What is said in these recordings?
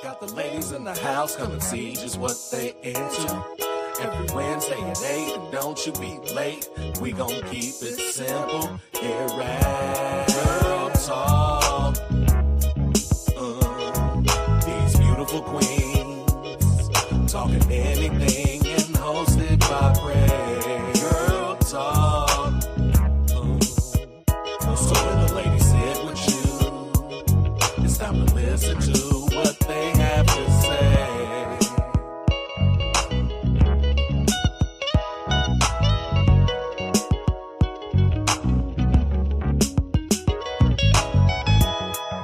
Got the ladies in the house, come and see just what they into. Every Wednesday at 8, and don't you be late. We gon' keep it simple here at Girl Talk. These beautiful queens talking anything and hosted by Prez. Girl Talk. So when the ladies sit with you, it's time to listen to what they have to say.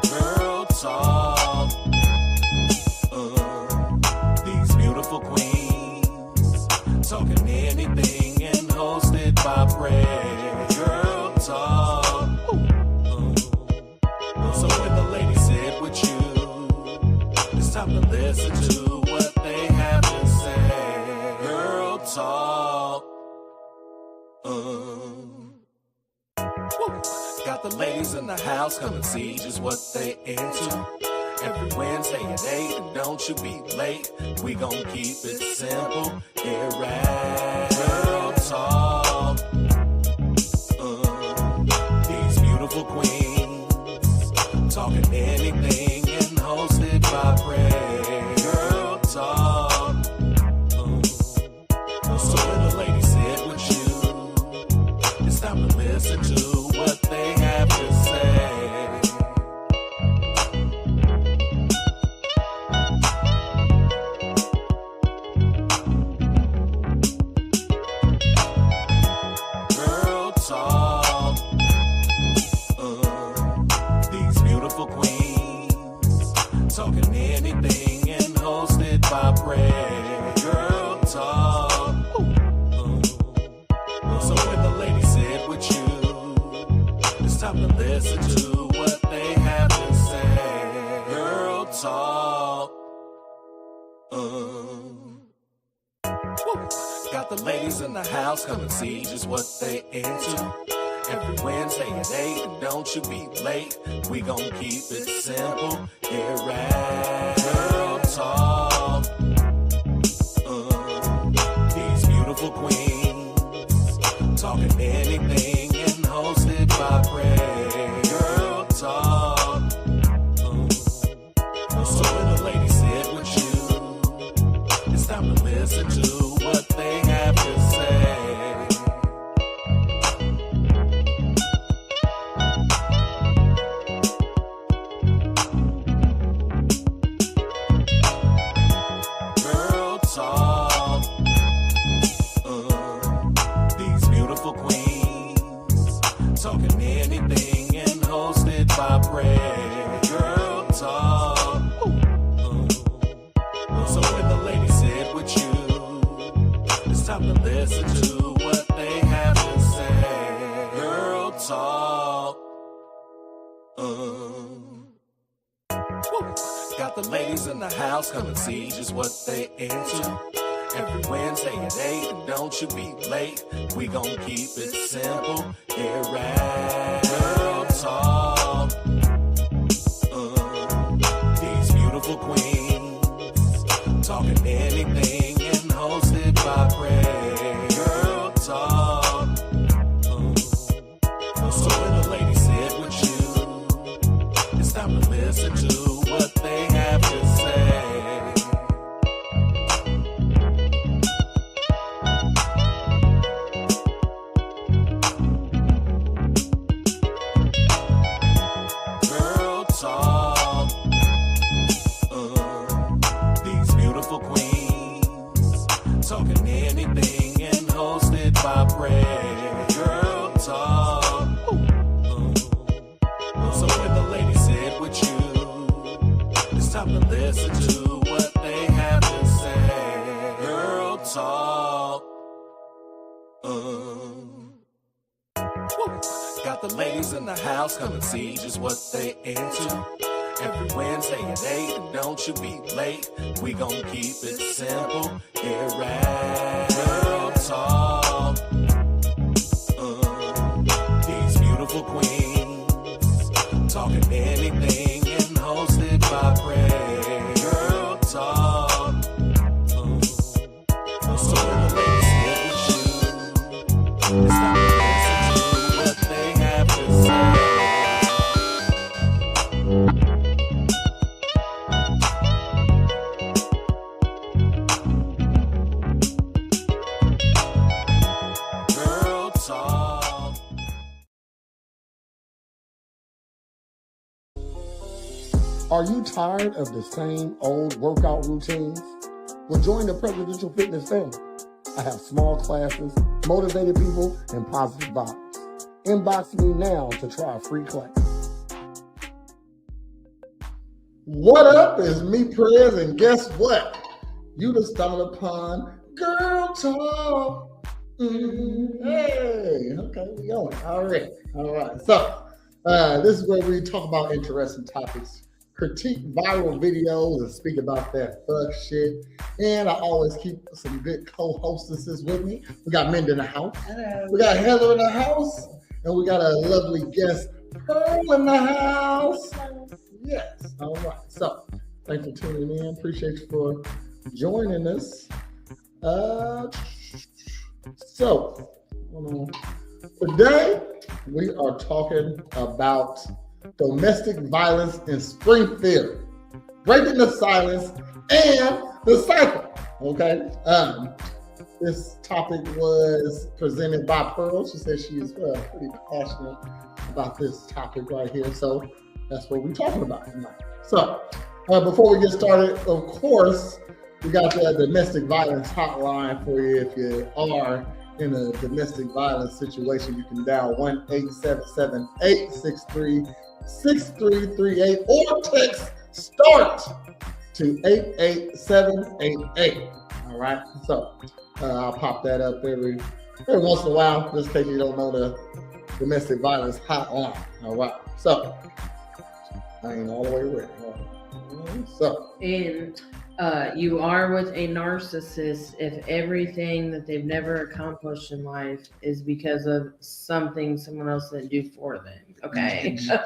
Girl Talk. These beautiful queens talking anything and hosted by Prez. Girl Talk. So when the ladies sit with you, it's time to listen to what they have to say. Girl Talk. Got the ladies in the house, come and see just what they into. Every Wednesday at 8, and don't you be late. We gon' keep it simple here at Girl Talk. These beautiful queens talking anything and hosted by Prez. Girl Talk. So when the ladies sit with you, it's time to listen to what they have to say. Girl Talk. These beautiful queens talking anything and hosted by Prez. Girl Talk. So when the ladies sit with you, it's time to listen to what they have to say. Girl Talk. Got the ladies in the house, come and see just what they into. Every Wednesday at 8, and don't you be late. We gon' keep it simple here at Girl Talk. These beautiful queens talking anything and hosted by Prez. Girl Talk. So when the ladies sit with you, it's time to listen to what they have to say. Girl Talk. These beautiful queens talking anything and hosted by Prez. Girl Talk. So when the ladies sit with you, it's time to listen to what they have to say. Girl Talk. Got the ladies in the house, come and see just what they into. Every Wednesday at 8, and don't you be late. We gon' keep it simple here at Girl Talk. These beautiful queens talking anything and hosted by Prez. Girl Talk. So when the ladies sit with you, it's time to listen to what they have to say. Girl Talk. These beautiful queens talking anything and hosted by Prez. Girl Talk. So when the ladies sit with you, it's time to listen to what they have to say. Girl Talk. Got the ladies in the house, come and see just what they into. Every Wednesday at 8, and don't you be late. We gon' keep it simple here at Girl Talk. These beautiful queens talking anything and hosted by Prez. It's time to listen to what they have to say. Girl talk. Are you tired of the same old workout routines? Well, join the Presidential Fitness family. I have small classes, motivated people, and positive vibes. Inbox me now to try a free class. What up? It's me, Prez, and guess what? You just stumbled upon Girl Talk. Hey, okay, we going. All right. So, this is where we talk about interesting topics, critique viral videos, and speak about that fuck shit. And I always keep some good co-hostesses with me. We got Minda in the house. Hello. We got Heather in the house. And we got a lovely guest, Pearl, in the house. Yes. All right. So, thanks for tuning in. Appreciate you for joining us. Today we are talking about domestic violence in Springfield, breaking the silence and the cycle. Okay. This topic was presented by Pearl. She said she is pretty passionate about this topic right here. So that's what we're talking about tonight. So before we get started, of course, we got the domestic violence hotline for you. If you are in a domestic violence situation, you can dial 1-877-863-6338 or text START to 88788. All right. So I'll pop that up every once in a while, just in case you don't know the domestic violence hotline. All right. So I ain't all the way ready. So, And you are with a narcissist if everything that they've never accomplished in life is because of something someone else didn't do for them. Okay. Damn.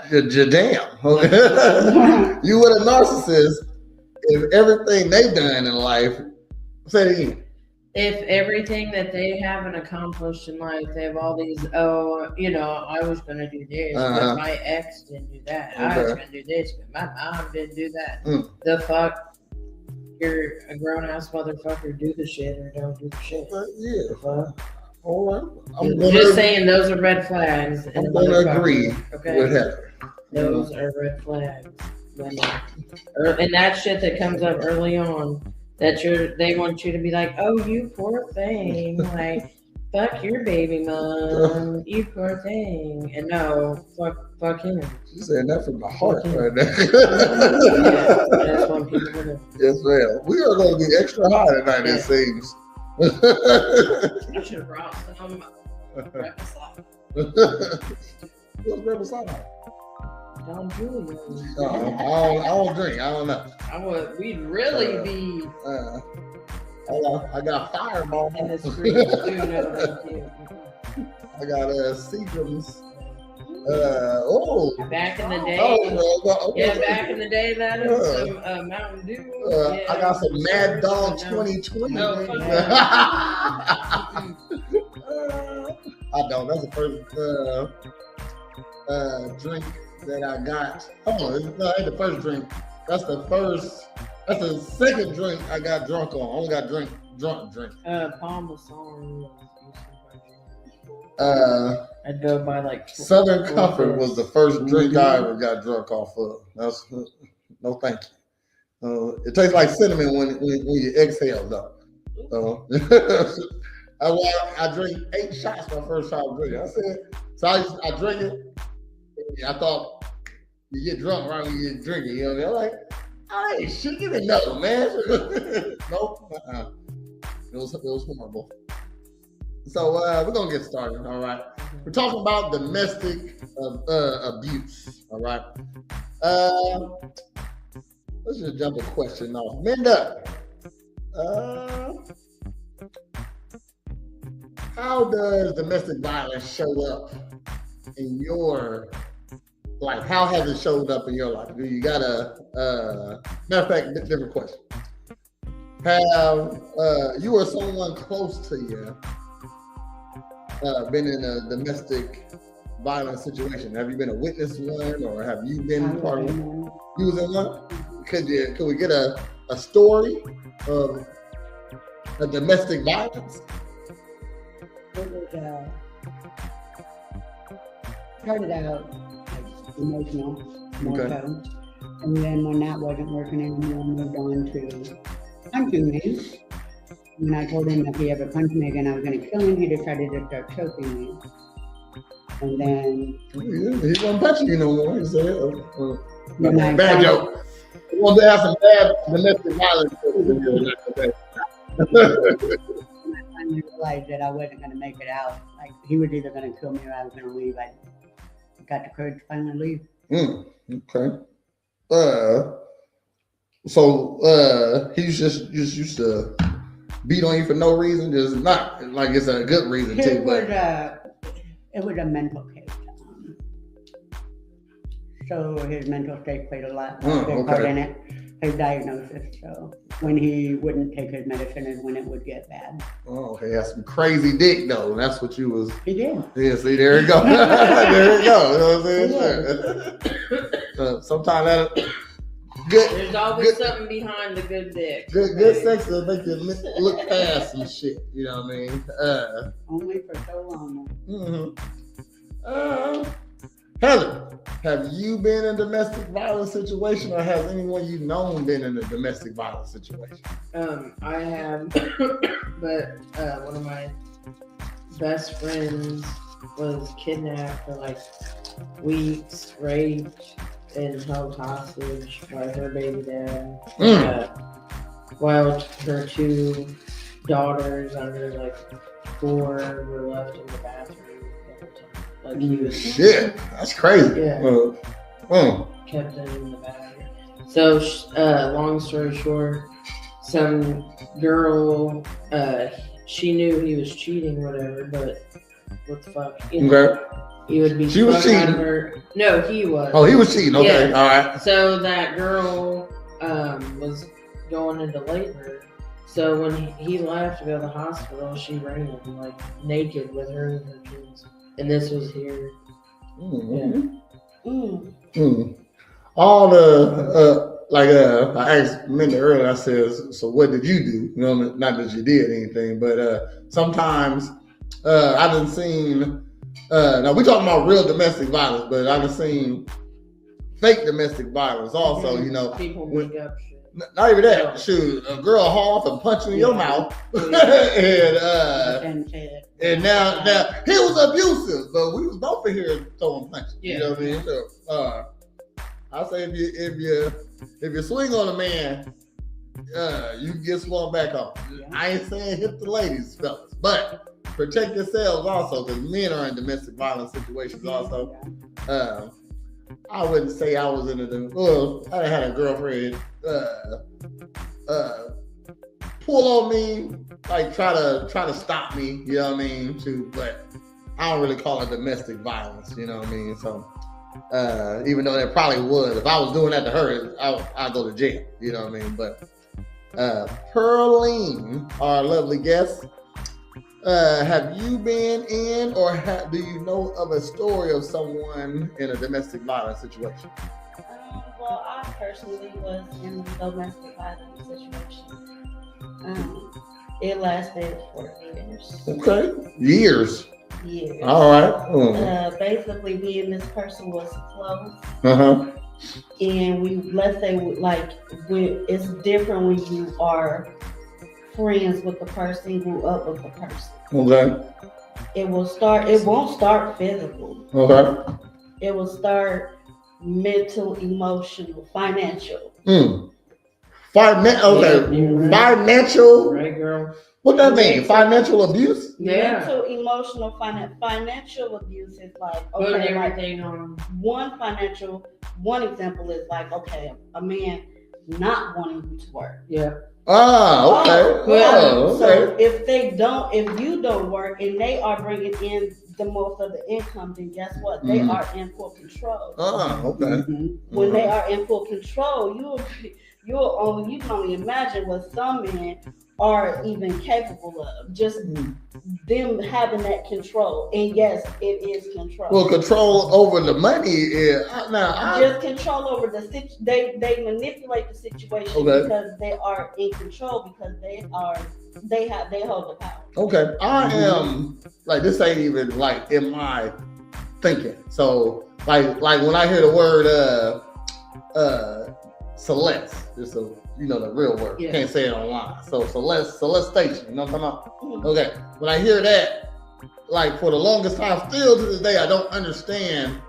You with a narcissist if everything they've done in life. Say it again. If everything that they haven't accomplished in life, they have all these, I was going to do this, but my ex didn't do that. Okay. I was going to do this, but my mom didn't do that. The fuck? You're a grown-ass motherfucker. Do the shit or don't do the shit. Yeah. All right. I'm just saying those are red flags. I'm going to agree with Heather. Those are red flags. And that shit that comes up early on, that they want you to be like, oh, you poor thing, like, fuck your baby mom, you poor thing, and no, fuck him. She's saying that from the heart right now. Yeah, that's what people do. Yes, ma'am. We are going to be extra high tonight, it seems. I should have brought some reposado. What's reposado? Don Julio. I don't drink. I don't know. We'd really be. I got Fireball. In the street. I got Seagram's. Back in the day. Back in the day, that is some Mountain Dew. I got some Mad Dog 2020. No, I don't. That's the first drink that I got. Hold on, that ain't the first drink. That's the second drink I got drunk on. I only got drunk drink. Parmesan. I'd go by like Southern Comfort was the first drink I ever got drunk off of. That's no thank you. It tastes like cinnamon when you exhale though. I drink 8 shots my first shot of drinking. I said, so I drink it. I thought you get drunk right when you get drinking. You know what I mean? I'm like, I ain't shaking it, no, man. Nope. It was horrible. So we're gonna get started. All right. We're talking about domestic abuse. All right. Let's just jump a question off. Minda, how does domestic violence show up in your life? How has it showed up in your life? Do you got matter of fact, different question. Have you or someone close to you been in a domestic violence situation? Have you been a witness to one, or have you been part of one? You was in one? Could we get a story of a domestic violence? It was, started out like emotional, more so. And then when that wasn't working anymore, I moved on to punching me. When I told him if he ever punched me again, I was going to kill him, he decided to start choking me. And then... He wasn't punching you no more. He said, bad joke. He wanted to have some bad domestic violence. I finally realized that I wasn't going to make it out. Like, he was either going to kill me or I was going to leave. I got the courage to finally leave. Okay. So he just used to beat on you for no reason, just not like it's a good reason too. It was a mental case. So his mental state played a lot part in it. His diagnosis. So when he wouldn't take his medicine is when it would get bad. Oh, he has some crazy dick though. That's what you was. He did. Yeah. See, there you go. There you go. You know what I'm saying? Sometimes that. Good, There's always something behind the good dick. Good sex will make you look past some shit. You know what I mean? Only for so long. Heather, have you been in a domestic violence situation, or has anyone you known been in a domestic violence situation? I have, but one of my best friends was kidnapped for like weeks, raped, and held hostage by her baby dad, while her 2 daughters under like 4 were left in the bathroom the whole time. Like he was shit, that's crazy. Yeah, kept them in the bathroom. So, long story short, some girl, she knew he was cheating, whatever, but what the fuck? He would be. She was cheating. No, he was. Oh, he was cheating. Okay, all right. So that girl was going into labor. So when he left to go to the hospital, she ran him like naked with her and her kids. And this was here. All the I asked Minda earlier. I said, so what did you do? You know, not that you did anything, but sometimes I done seen. Now we talking about real domestic violence, but I've seen fake domestic violence also. You know, people make up shit. Not even that. Shoot, a girl haul off and punch you in your mouth, and now he was abusive, but we was both in here throwing punches. Yeah. You know what I mean? So, I say if you swing on a man, you can get swung back on. Yeah. I ain't saying hit the ladies, fellas, but protect yourselves also, because men are in domestic violence situations also. I wouldn't say I was in I had a girlfriend pull on me, like try to stop me, you know what I mean? But I don't really call it domestic violence, you know what I mean? So even though that probably was, if I was doing that to her, I'd go to jail, you know what I mean? But Pearline, our lovely guest, have you been in, or do you know of a story of someone in a domestic violence situation? Well, I personally was in a domestic violence situation. It lasted 4 years. Okay, years. Years. All right. Basically, me and this person was close. And let's say, it's different when you are friends with the person, grew up with the person. Okay. It won't start physical. Okay. It will start mental, emotional, financial. Financial. Right, girl. What that mean? Financial abuse? Yeah. Mental, emotional, financial abuse is like, okay, everything on. One example is like, okay, a man not wanting you to work. Yeah. Okay. So if you don't work and they are bringing in the most of the income, then guess what? They are in full control. Okay. When they are in full control, you can only imagine what some men are even capable of. Just them having that control. And yes, it is control. Well, control over the money is just control over the situation. They manipulate the situation because they are in control, because they hold the power. Okay, I am like, this ain't even like in my thinking. So like when I hear the word Celeste, just so you know the real word. Yeah. Can't say it online. So Celestation, you know what I'm talking about? Okay. When I hear that, like for the longest time, still to this day, I don't understand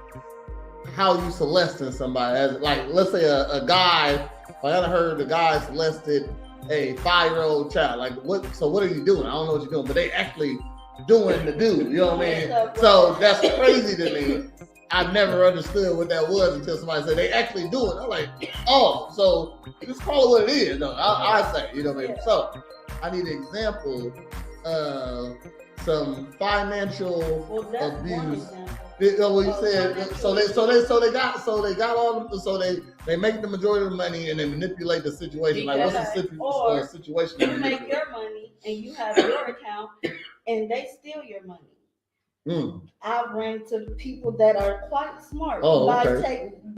how you celesting somebody. As like, let's say a guy, like I heard the guy celested a 5-year-old child. Like what? So what are you doing? I don't know what you're doing, but they actually doing the dude. You know what I mean? So that's crazy to me. I never understood what that was until somebody said they actually do it. I'm like, oh, so just call it what it is. No, I say, you know what I mean? So I need an example of some financial abuse. What you said. They make the majority of the money and they manipulate the situation. Like what's the situation? You make your money and you have your account and they steal your money. I've ran to people that are quite smart,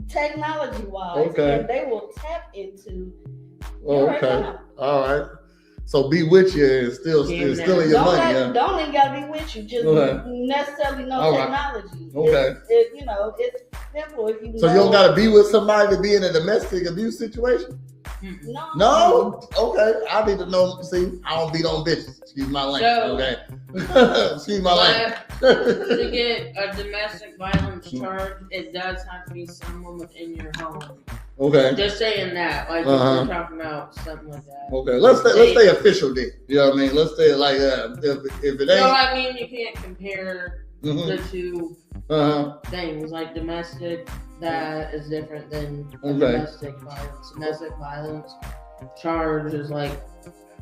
technology-wise, and they will tap into your account. All right. So be with you and stealing your money. Don't even gotta be with you. Just necessarily know technology. Okay. It's simple if you. So you don't gotta be with somebody to be in a domestic abuse situation. No. Okay. I need to know. See, I don't beat on bitches. Excuse my language. Excuse my language. To get a domestic violence charge, it does have to be someone within your home. Okay. Just saying that, like if we're talking about something like that. Okay. Let's stay official then. You know what I mean? Let's stay like if it ain't. No, I mean you can't compare the two things. Like domestic, that is different than domestic violence. Domestic violence charge is like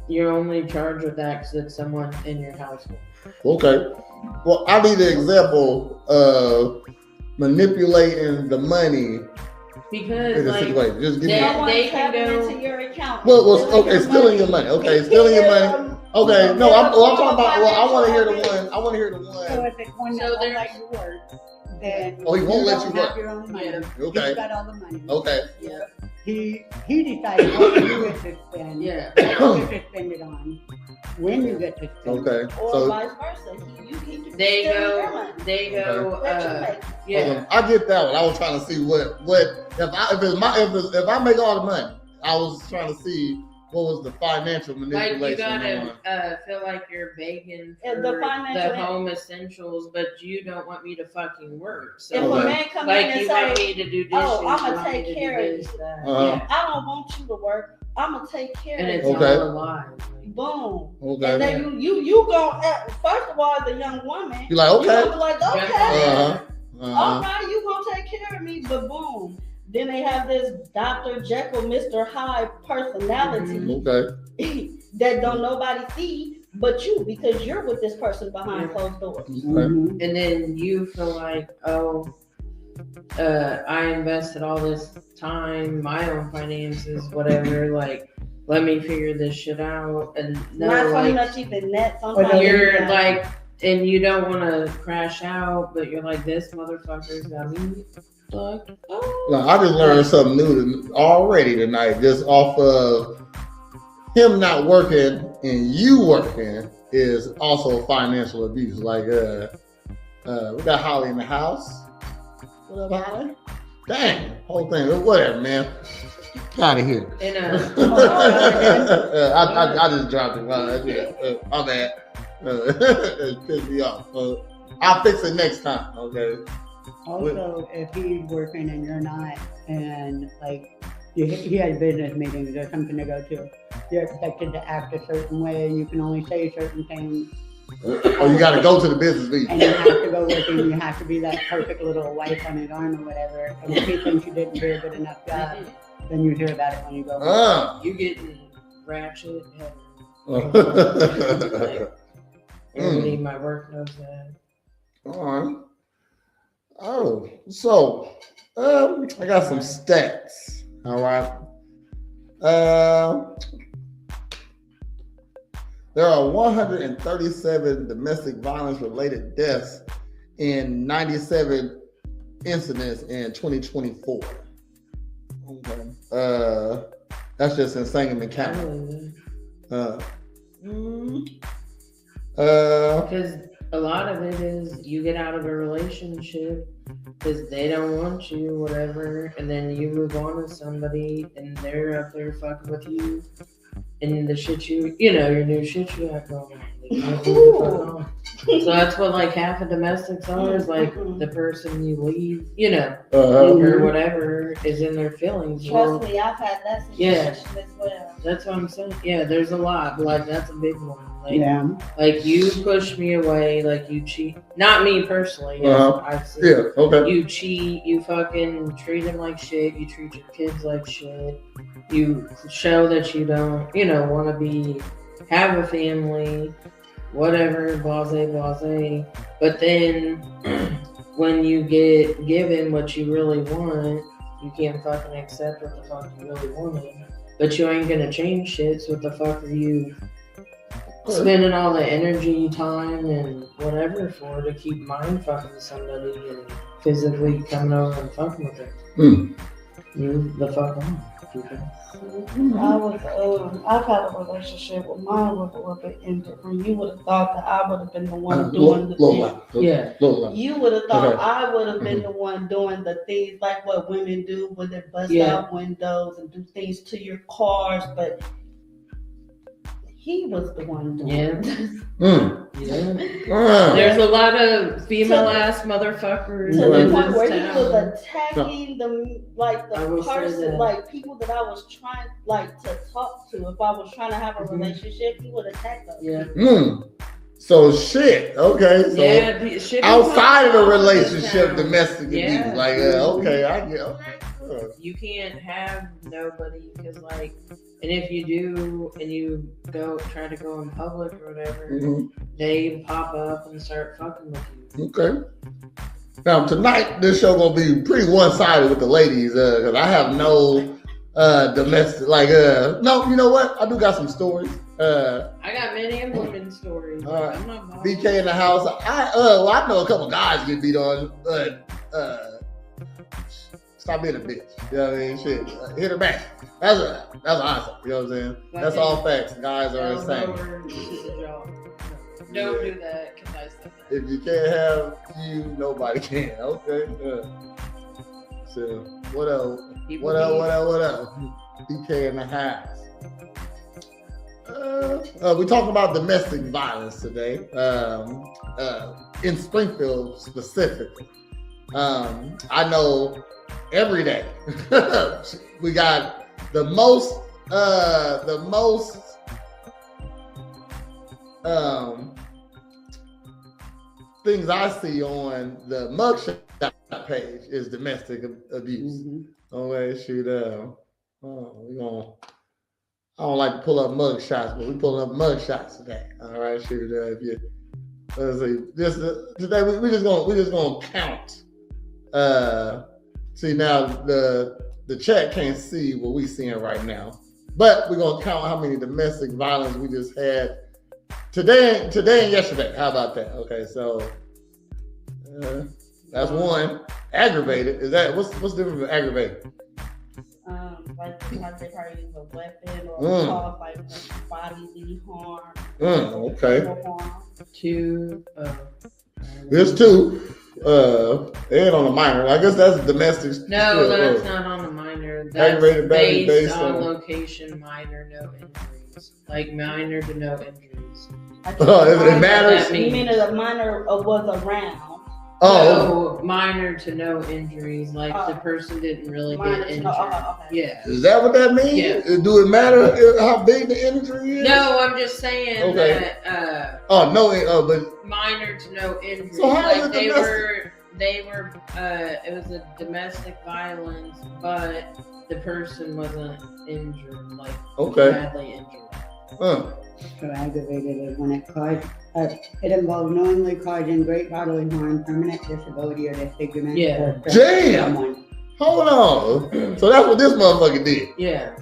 you're only charged with that because it's someone in your household. Okay. Well, I need an example of manipulating the money. Because like just give they can go into your account. Stealing your money. Okay, stealing your money. Okay, no, I'm talking about. Well, I want to hear the one. So if it's one that won't let you work, then he won't let you work. Your own money. Okay. He's got all the money. Okay. Yeah. He decides what you get to spend. Yeah. What you get to spend it on. When you get to spend. Okay. Or vice versa. They go. Yeah. I get that one. I was trying to see what if I make all the money. I was trying to see what was the financial manipulation. Like you gotta feel like you're begging for the home essentials, but you don't want me to fucking work. So if a man come in and say, want me to do dishes, I'm gonna take care of you. Yeah. I don't want you to work. I'm gonna take care of you. And it's all a lie. Boom. Okay. And then you go. First of all, as a young woman, you're like, okay. You're like, okay. All right, you gonna take care of me, but boom. Then they have this Dr. Jekyll, Mr. Hyde personality that don't nobody see but you, because you're with this person behind closed doors. And then you feel like, I invested all this time, my own finances, whatever, like, let me figure this shit out. And not so much even that. Sometimes you're like, and you don't want to crash out, but you're like, this motherfucker's got me. No, I just learned something new already tonight, just off of him not working and you working is also financial abuse. Like, we got Holly in the house. What up, Holly? Dang, whole thing, whatever, man. Get out of here. And, I just dropped it. My bad. It pissed me off. I'll fix it next time, okay? Also, if he's working and you're not, and like he has business meetings or something to go to, you're expected to act a certain way. You can only say certain things. Oh, you got to go to the business meeting. And you have to go with him. You have to be that perfect little wife on his arm or whatever. And if he thinks you didn't do a good enough job, then you hear about it when you go. You getting ratchet. Everybody in my work knows that. All right. Oh, so I got some stats. All right. There are 137 domestic violence related deaths in 97 incidents in 2024. Okay. That's just in Sangamon County. Because a lot of it is you get out of a relationship because they don't want you, whatever, and then you move on with somebody and they're up there fucking with you, and the shit your new shit you have going on. So that's what like half of domestics are, is like the person you leave, or whatever is in their feelings. Trust me, I've had that situation as well. That's what I'm saying. Yeah, there's a lot, but like that's a big one. Like, like you push me away, like you cheat. Not me personally. I've seen. Yeah, okay. You cheat. You fucking treat them like shit. You treat your kids like shit. You show that you don't, want to have a family, whatever, blase. But then when you get given what you really want, you can't fucking accept what the fuck you really wanted. But you ain't gonna change shit, so what the fuck are you spending all the energy, time, and whatever for to keep mind fucking with somebody and physically coming over and fucking with it? You the fuck on. I've had a relationship with mine was a little bit indifferent. You would have thought that I would have been the one doing the things. You would have thought I would have been the one doing the things like what women do, when they bust out windows and do things to your cars, but he was the one doing it. There's a lot of female ass motherfuckers. To the point where he was attacking the person, like people that I was trying to talk to. If I was trying to have a relationship, he would attack us. So shit. Okay. So outside of the relationship, domestic abuse. Like okay, I get. Okay. You can't have nobody because and if you do, and you try to go in public or whatever, they pop up and start fucking with you. Okay. Now tonight, this show gonna be pretty one-sided with the ladies, because I have no domestic. No, you know what? I do got some stories. I got many women's stories. I'm not BK in the house. I know a couple guys get beat on. Stop being a bitch. You know what I mean? Shit. Hit her back. That's an answer. You know what I'm saying? That's all facts. Guys are insane. Don't do that because I said that. If you can't have you, nobody can. Okay. So what else? What else? BK in the house. We're talking about domestic violence today. In Springfield specifically. I know every day we got the most things I see on the mugshot page is domestic abuse. Okay, shoot. I don't like to pull up mugshots, but we pulling up mugshots today. All right, shoot. Let's see. Today we just gonna count. See now the chat can't see what we seeing right now, but we're gonna count how many domestic violence we just had today and yesterday. How about that? Okay, so that's one. Aggravated, is that what's different from aggravated? Like they probably use a weapon or cause bodily harm. Okay. Two. There's two. And on a minor. I guess that's domestic. No, that's not on a minor. That's based on location, minor, no injuries. Like minor to no injuries. It matters. You mean the minor was around? No, minor to no injuries. Like the person didn't really get injured. Okay. Yeah. Is that what that means? Yeah. Do it matter how big the injury is? No, I'm just saying that. But minor to no injuries. So how is it they domestic? were. It was a domestic violence, but the person wasn't injured, badly injured. So aggravated is when it involves knowingly causing great bodily harm, permanent disability, or disfigurement. Yeah. Damn. Hold on. So that's what this motherfucker did. Yeah.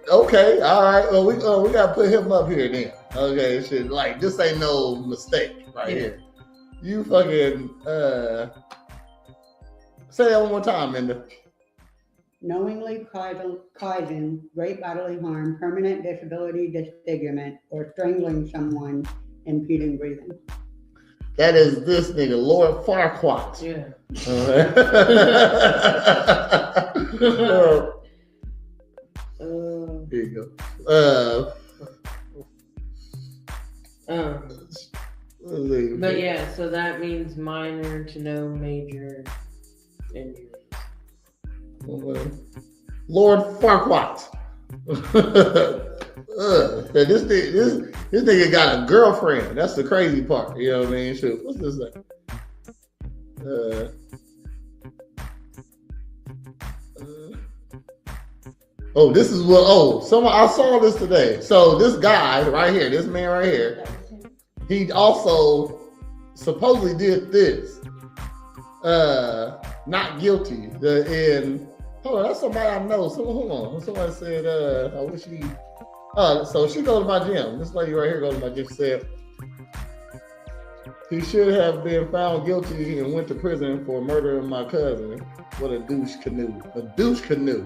Okay, all right. Well, we gotta put him up here then. Okay, shit. Like this ain't no mistake right here. You fucking say that one more time, Minda. Knowingly causing great bodily harm, permanent disability, disfigurement, or strangling someone, impeding breathing. That is this nigga, Lord Farquaad. Yeah. Here you go. But yeah, so that means minor to no major injuries. Lord Farquaad. This nigga got a girlfriend. That's the crazy part. You know what I mean? Shit. What's this thing? This is what. I saw this today. So this guy right here, this man right here, he also supposedly did this. Not guilty. Hold on, that's somebody I know. Hold on. Somebody said, I wish he. So she goes to my gym. This lady right here goes to my gym. She said he should have been found guilty and went to prison for murdering my cousin. What a douche canoe. A douche canoe.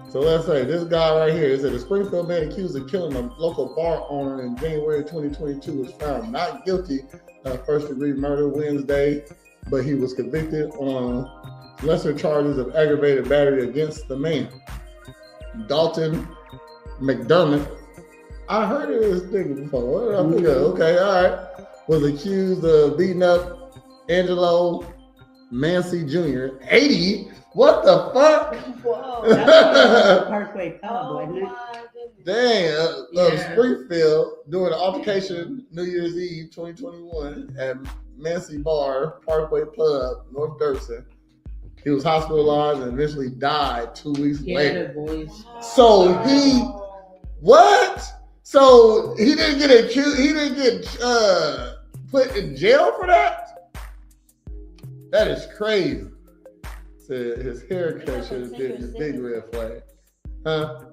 So let's say this guy right here is a Springfield man accused of killing a local bar owner in January 2022 was found not guilty of first-degree murder Wednesday, but he was convicted on lesser charges of aggravated battery against the man. Dalton McDermott, I heard of this nigga before. What did I think of? Okay, all right. Was accused of beating up Angelo Mancy Jr. 80? What the fuck? Whoa, that's Parkway Pub, wasn't it? Damn, Springfield during the altercation New Year's Eve 2021 at Mancy Bar, Parkway Pub, North Durston. He was hospitalized and eventually died 2 weeks later. So what? So he didn't get accused. He didn't get put in jail for that. That is crazy. Said his haircut should have been the big red flag, huh?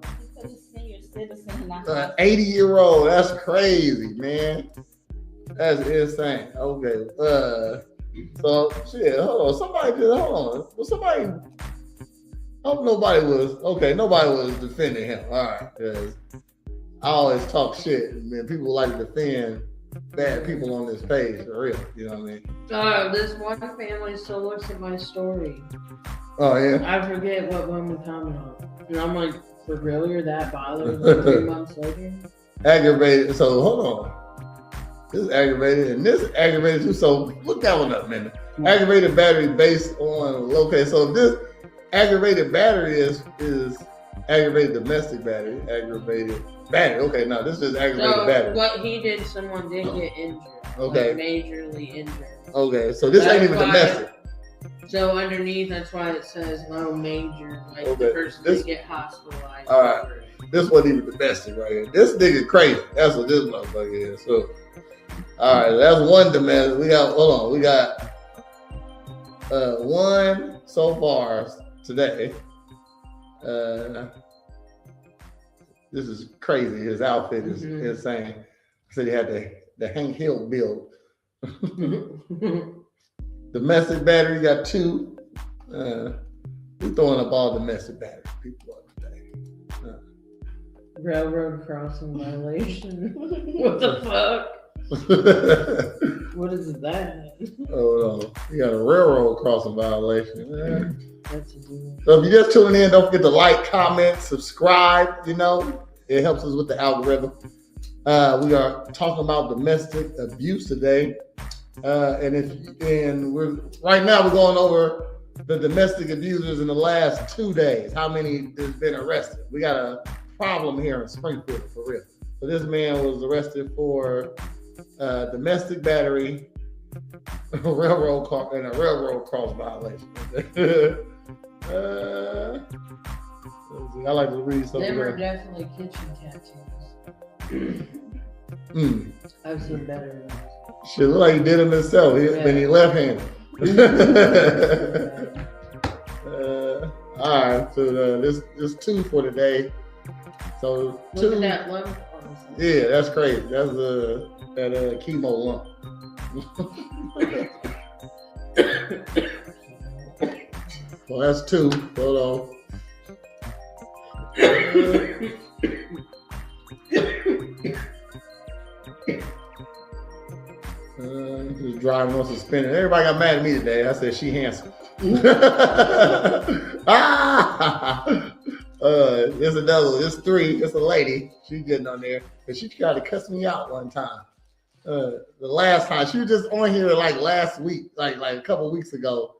80-year-old. That's crazy, man. That's insane. Okay. So shit. Hold on. Somebody. Well, somebody. Hope nobody was. Okay. Nobody was defending him. All right. Because I always talk shit, man. People like to defend bad people on this page for real. You know what I mean? This one family still looks at my story. Oh yeah. I forget what one we comment on, and I'm like, for real, you're that bothered? Like 3 months later. Aggravated. So hold on. This is aggravated, and this is aggravated too. So look that one up, man. Aggravated battery based on okay. So if this aggravated battery is aggravated domestic battery, aggravated battery. Okay, now this is aggravated battery. What he did, someone did get injured. Okay. Like majorly injured. Okay, so this ain't even domestic. So underneath, that's why it says no major. Like the person did get hospitalized. All right. This wasn't even domestic right here. This nigga crazy. That's what this motherfucker is. So, all right, that's one domestic. We got one so far today. This is crazy. His outfit is insane. Said he had the Hank Hill build. Domestic battery got 2. We're throwing up all domestic battery people up today. Railroad crossing violation. What the fuck? What is that? Oh no, you got a railroad crossing violation. That's a deal. So if you're just tuning in, don't forget to like, comment, subscribe. You know, it helps us with the algorithm. We are talking about domestic abuse today. We're going over the domestic abusers in the last 2 days. How many has been arrested? We got a problem here in Springfield for real. So this man was arrested for domestic battery, railroad cross violation. I like to read something. They were definitely kitchen tattoos. I've seen better ones. Shit, look like he did them himself. Then he left-handed. All right, so this 2 for today. So Look at that lump. Yeah, that's crazy. That's that chemo lump. Well, that's 2. Hold on. Just driving on suspended. Everybody got mad at me today. I said she handsome. There's another one. There's 3. It's a lady. She's getting on there. And she tried to cuss me out one time. The last time. She was just on here like last week, like a couple of weeks ago.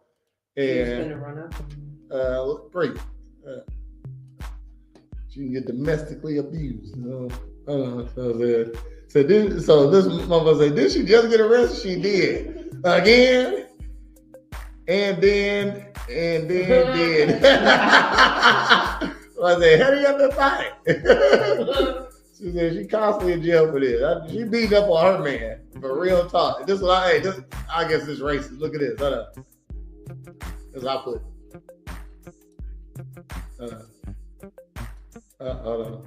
And break. She can get domestically abused. So this motherfucker said, did she just get arrested? She did. Again. And then. I said, hurry up and fight. She said she constantly in jail for this. She beat up on her man. For real talk. This is what I guess this racist. Look at this. Hold up. As I put. Hold on.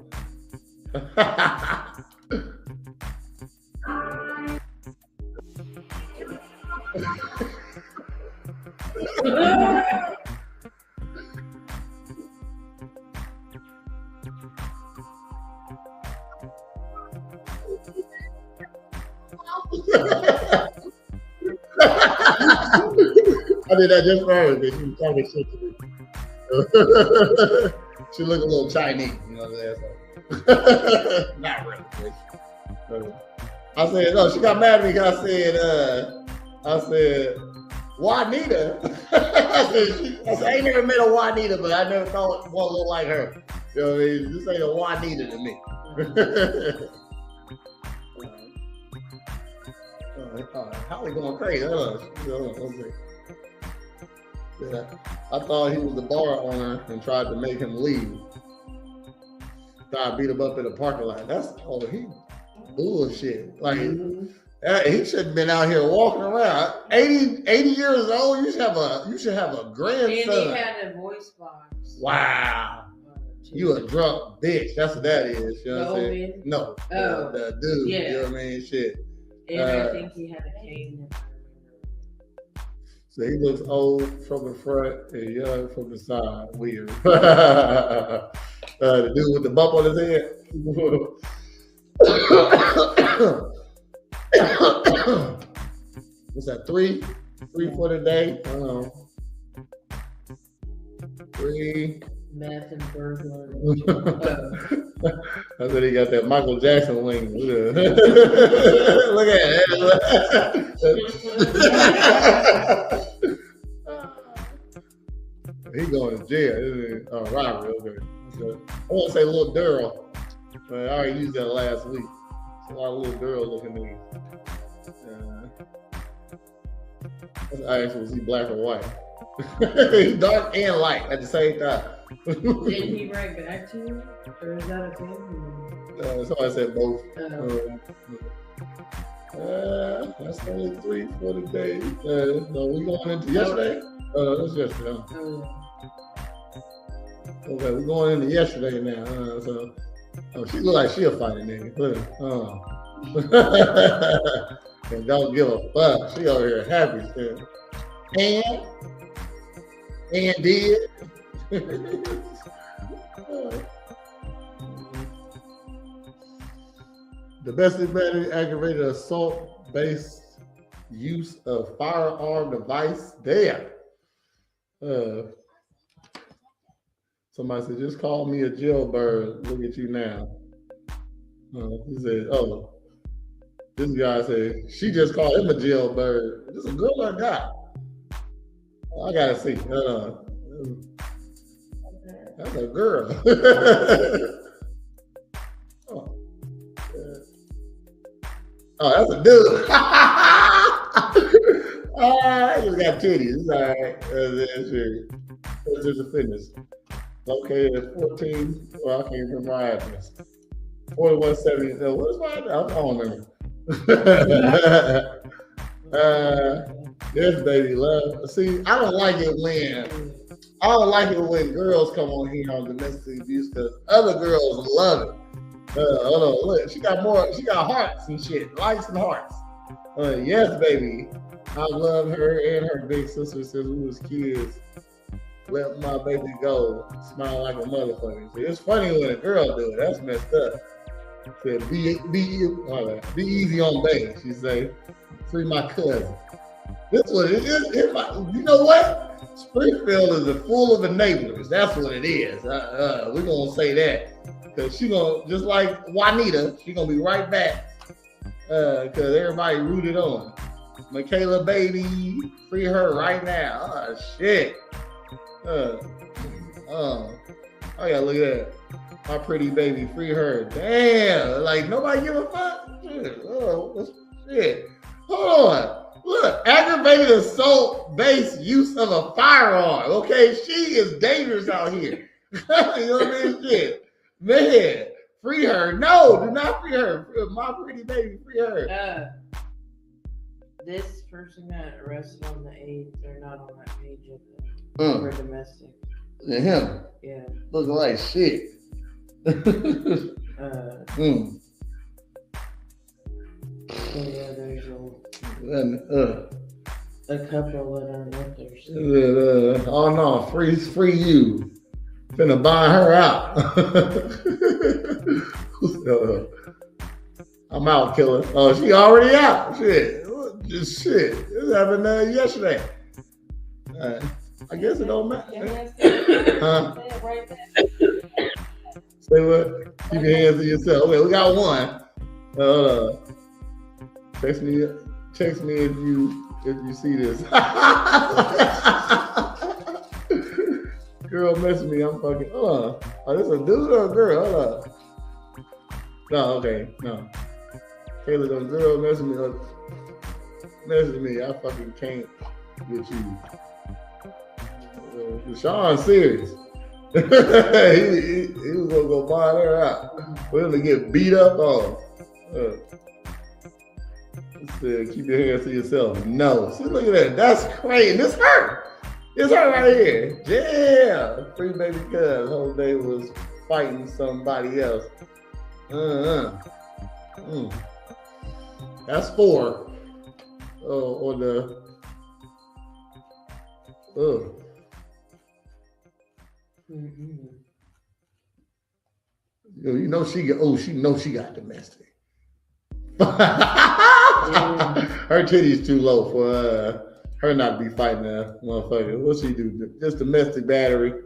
I did that just for her, bitch. She was talking shit to me. She looked a little Chinese, you know what I'm saying? Not really, bitch. I said, no, she got mad at me because I said, Juanita. I said, I ain't never met a Juanita, but I never thought one looked like her. You know what I mean? This ain't a Juanita to me. Holly going crazy. Yeah. I thought he was the bar owner and tried to make him leave. Tried to beat him up in the parking lot. He bullshit. Like, he should have been out here walking around. 80 years old, you should have a grandson. And he had a voice box. Wow. You a drunk bitch. That's what that is. You know what I'm saying? No. The dude. Yeah. You know what I mean? Shit. And I think he had a cane. So he looks old from the front and young from the side. Weird. The dude with the bump on his head. What's that? 3 for the day? 3. Meth and burglar. I said he got that Michael Jackson wing. Look at it. He going to jail. Robbery. Okay. I want to say Little Durrell, but I already used that last week. It's a lot of Little Durrell looking niggas. I asked, was he black or white? He's dark and light at the same time. Did he write back to you? Or is that a thing? Somebody said both. That's only 3 for the day. No, we going into yesterday? That's yesterday. Okay, we're going into yesterday now. She look like she a fighting nigga. And don't give a fuck. She over here happy still. And did. Domestic battery aggravated assault based use of firearm device. Damn. Somebody said, just call me a jailbird. Look at you now. He said, this guy said, she just called him a jailbird. Is this a girl or a guy? I gotta see. That's a girl. That's a dude. He just got titties. It's all right. That's just a fitness. Located at 14. Well, I can't remember my address. 4170. What is my address? I don't remember. Yes, baby, love. See, I don't like it when girls come on here on domestic abuse because other girls love it. Hold on, look, she got hearts and shit, likes and hearts. Yes, baby. I love her and her big sister since we was kids. Let my baby go. Smile like a motherfucker. See, it's funny when a girl do it. That's messed up. Said, be easy on baby, she say. Free my cousin. This what it is. You know what? Springfield is full of enablers. That's what it is. We're gonna say that. Cause she gonna, just like Juanita, she gonna be right back. Cause everybody rooted on. Michaela baby, free her right now. Oh shit. Oh yeah, look at that. My pretty baby, free her. Damn, like nobody give a fuck. Shit. Oh shit. Hold on. Look, aggravated assault-based use of a firearm. Okay, she is dangerous out here. You know what I mean? Shit. Man, free her. No, do not free her. My pretty baby, free her. This person got arrested on the 8th. They're not on that page yet for domestic. And him? Yeah. Looking like shit. Yeah, there's a couple that aren't up there. So. Oh no, free you. Finna buy her out. I'm out, killer. Oh, she already out. Shit. This happened yesterday. I guess it don't matter. Huh? Say what? Keep your hands to yourself. Okay, we got one. Text me if you see this. Girl messing me, I'm fucking. Oh, this a dude or a girl? Hold on. No, okay, no. Taylor, the girl messing me. I fucking can't with you. Sean's serious. he was gonna go buy her out. We're gonna get beat up on. Keep your hands to yourself. No. See, look at that. That's crazy. This her. It's her right here. Yeah. Free baby cuz. Whole day was fighting somebody else. That's 4. On the. You know she got domestic. Her titty's too low for her not to be fighting a motherfucker. What's she do? Just domestic battery.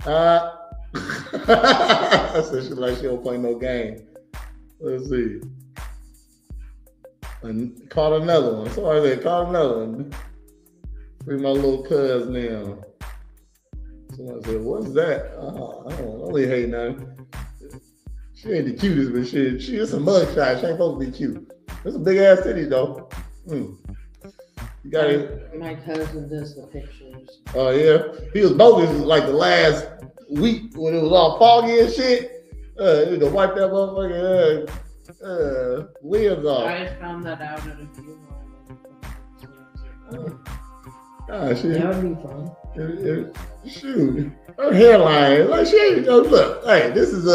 So she like she don't play no game. Let's see. And caught another one. So I said, caught another one. Free my little cuz now. Someone said, what's that? I don't really hate nothing. She ain't the cutest, but she is a mugshot. She ain't supposed to be cute. That's a big ass titty though. You got it. My cousin does the pictures. Oh yeah, he was bogus like the last week when it was all foggy and shit. You know, wipe that motherfucking lids off. I just found that out at a funeral. Gosh, that would be fun. Shoot, her hairline like she ain't. Look, hey, this is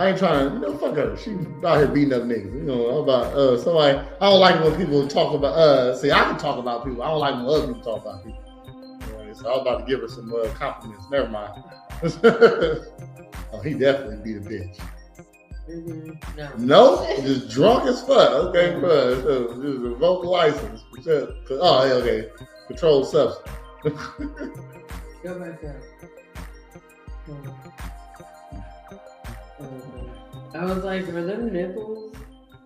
I ain't trying to, fuck her. She out here beating up niggas. About somebody. I don't like when people talk about, see, I can talk about people. I don't like when other people talk about people. So I was about to give her some compliments. Never mind. Oh, he definitely beat a bitch. No, just drunk as fuck. Okay, bro. So just revoke license. Oh, okay. Controlled substance. Go back up. I was like, were them nipples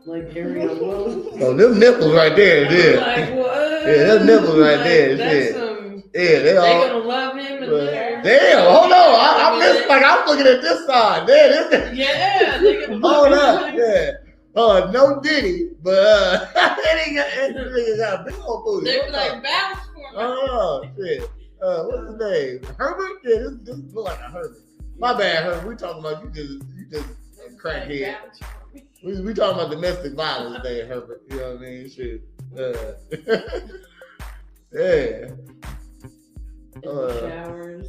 like areolas? Oh, them nipples right there. Yeah. Like what? Yeah, them nipples right there. That's Shit. they gonna love him in there. Damn, hold on. I missed, like, I'm looking at this side. Damn, yeah, they gonna hold up. Yeah. No Diddy, but nigga got a big old booty. They were like, bounce for me. Oh, shit. What's his name? Herbert? Yeah, this look like a Herbert. My bad, Herbert. We talking about you just crackhead. We talking about domestic violence today, Herbert. You know what I mean? Shit. Yeah. Showers.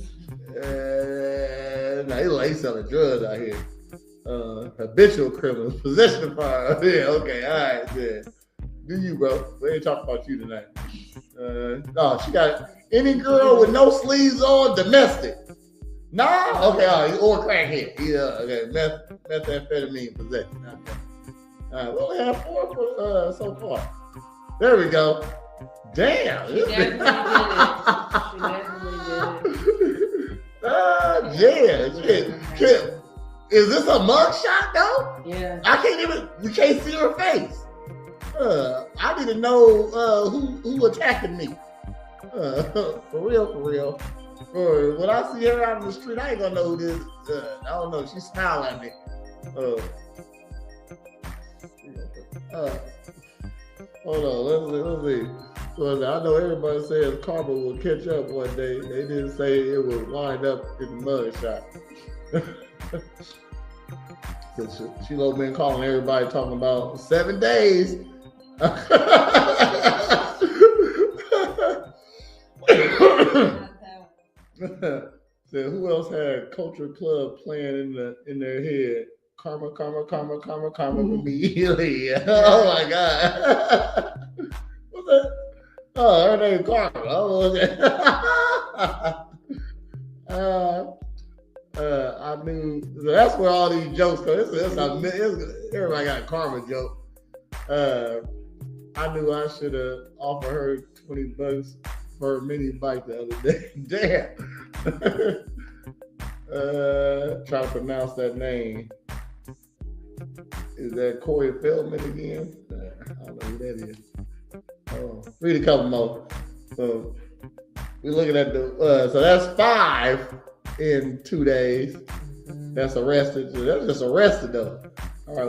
Nah, they selling drugs out here. Habitual criminals, possession of firearms. Yeah, okay, all right, yeah. Do you, bro? We ain't talking about you tonight. No, she got any girl with no sleeves on, domestic. Nah? Okay, all right, or crackhead. Yeah, okay, methamphetamine possession. Okay. All right, we only have 4 so far. There we go. Damn. She definitely did it. Yeah. Is this a mugshot though? Yeah. We can't see her face. I need to know who attacking me. For real. When I see her out on the street, I ain't gonna know who this is. I don't know. She smiled at me. Hold on, let's see. Well, I know everybody says karma will catch up one day. They didn't say it would wind up in the mugshot. Sheila been calling everybody talking about 7 days. Said who else had Culture Club playing in their head? Karma immediately. Oh my God. What's that? Oh, her name Karma. Oh, okay. I knew that's where all these jokes go. Everybody got a karma joke. I knew I should have offered her $20 for a mini bike the other day. Damn. Try to pronounce that name. Is that Corey Feldman again? I don't know who that is. Read a couple more. So we're looking at so that's 5 in 2 days. That's arrested. That's just arrested though. All right,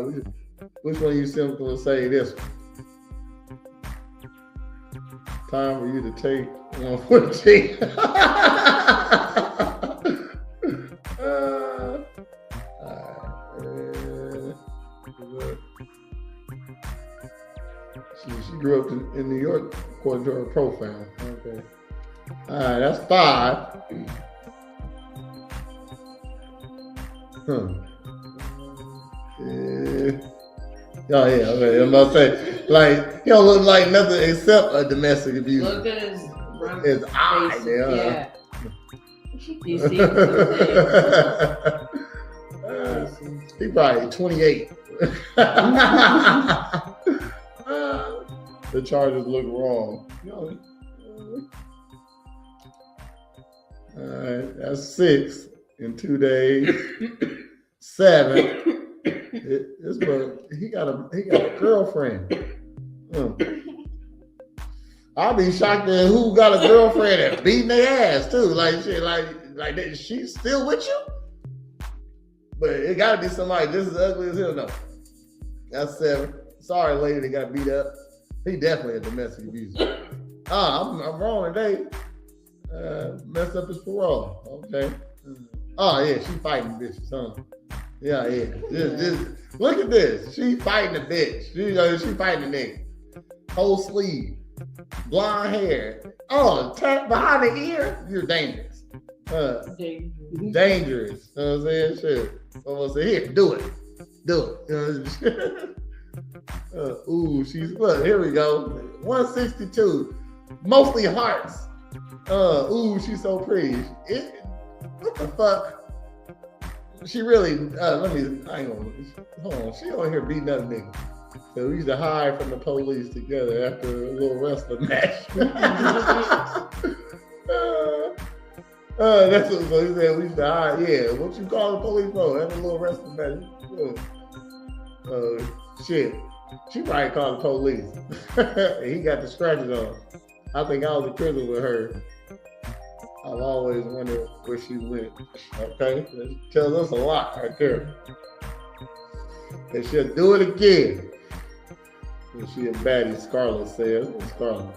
which one of you simply will say this one? Time for you to take one for the team. She grew up in New York, according to her profile. Okay. All right, that's 5. Oh yeah, okay. I'm about to say, like, he don't look like nothing except a domestic abuser. Look at his eyes. Yeah. You see he probably 28. The charges look wrong. All right, that's 6 in 2 days. 7. This brother, he got a girlfriend. I'll be shocked at who got a girlfriend and beating their ass too. Like shit, like she's still with you. But it gotta be somebody just as ugly as him. No, that's 7. Sorry, lady that got beat up. He definitely a domestic abuser. I'm wrong today. Messed up his parole. Okay. Oh yeah, she fighting bitches, huh? Yeah. Just look at this. She fighting a bitch. She fighting a nigga. Whole sleeve, blonde hair. Oh, tap behind the ear. You're dangerous. Dangerous. You know what I'm saying? Shit. Someone say, here, do it. You know, ooh, look, here we go. 162. Mostly hearts. Ooh, she's so pretty. What the fuck? She really, hold on. She on here beating up niggas. So we used to hide from the police together after a little wrestling match. That's what he said. We used to hide. Yeah, what you call the police for? After a little wrestling match. Shit. She probably called the police. And he got the scratches on. I think I was in prison with her. I've always wondered where she went. Okay? That tells us a lot right there. And she'll do it again. And she a baddie, Scarlett says. Scarlett.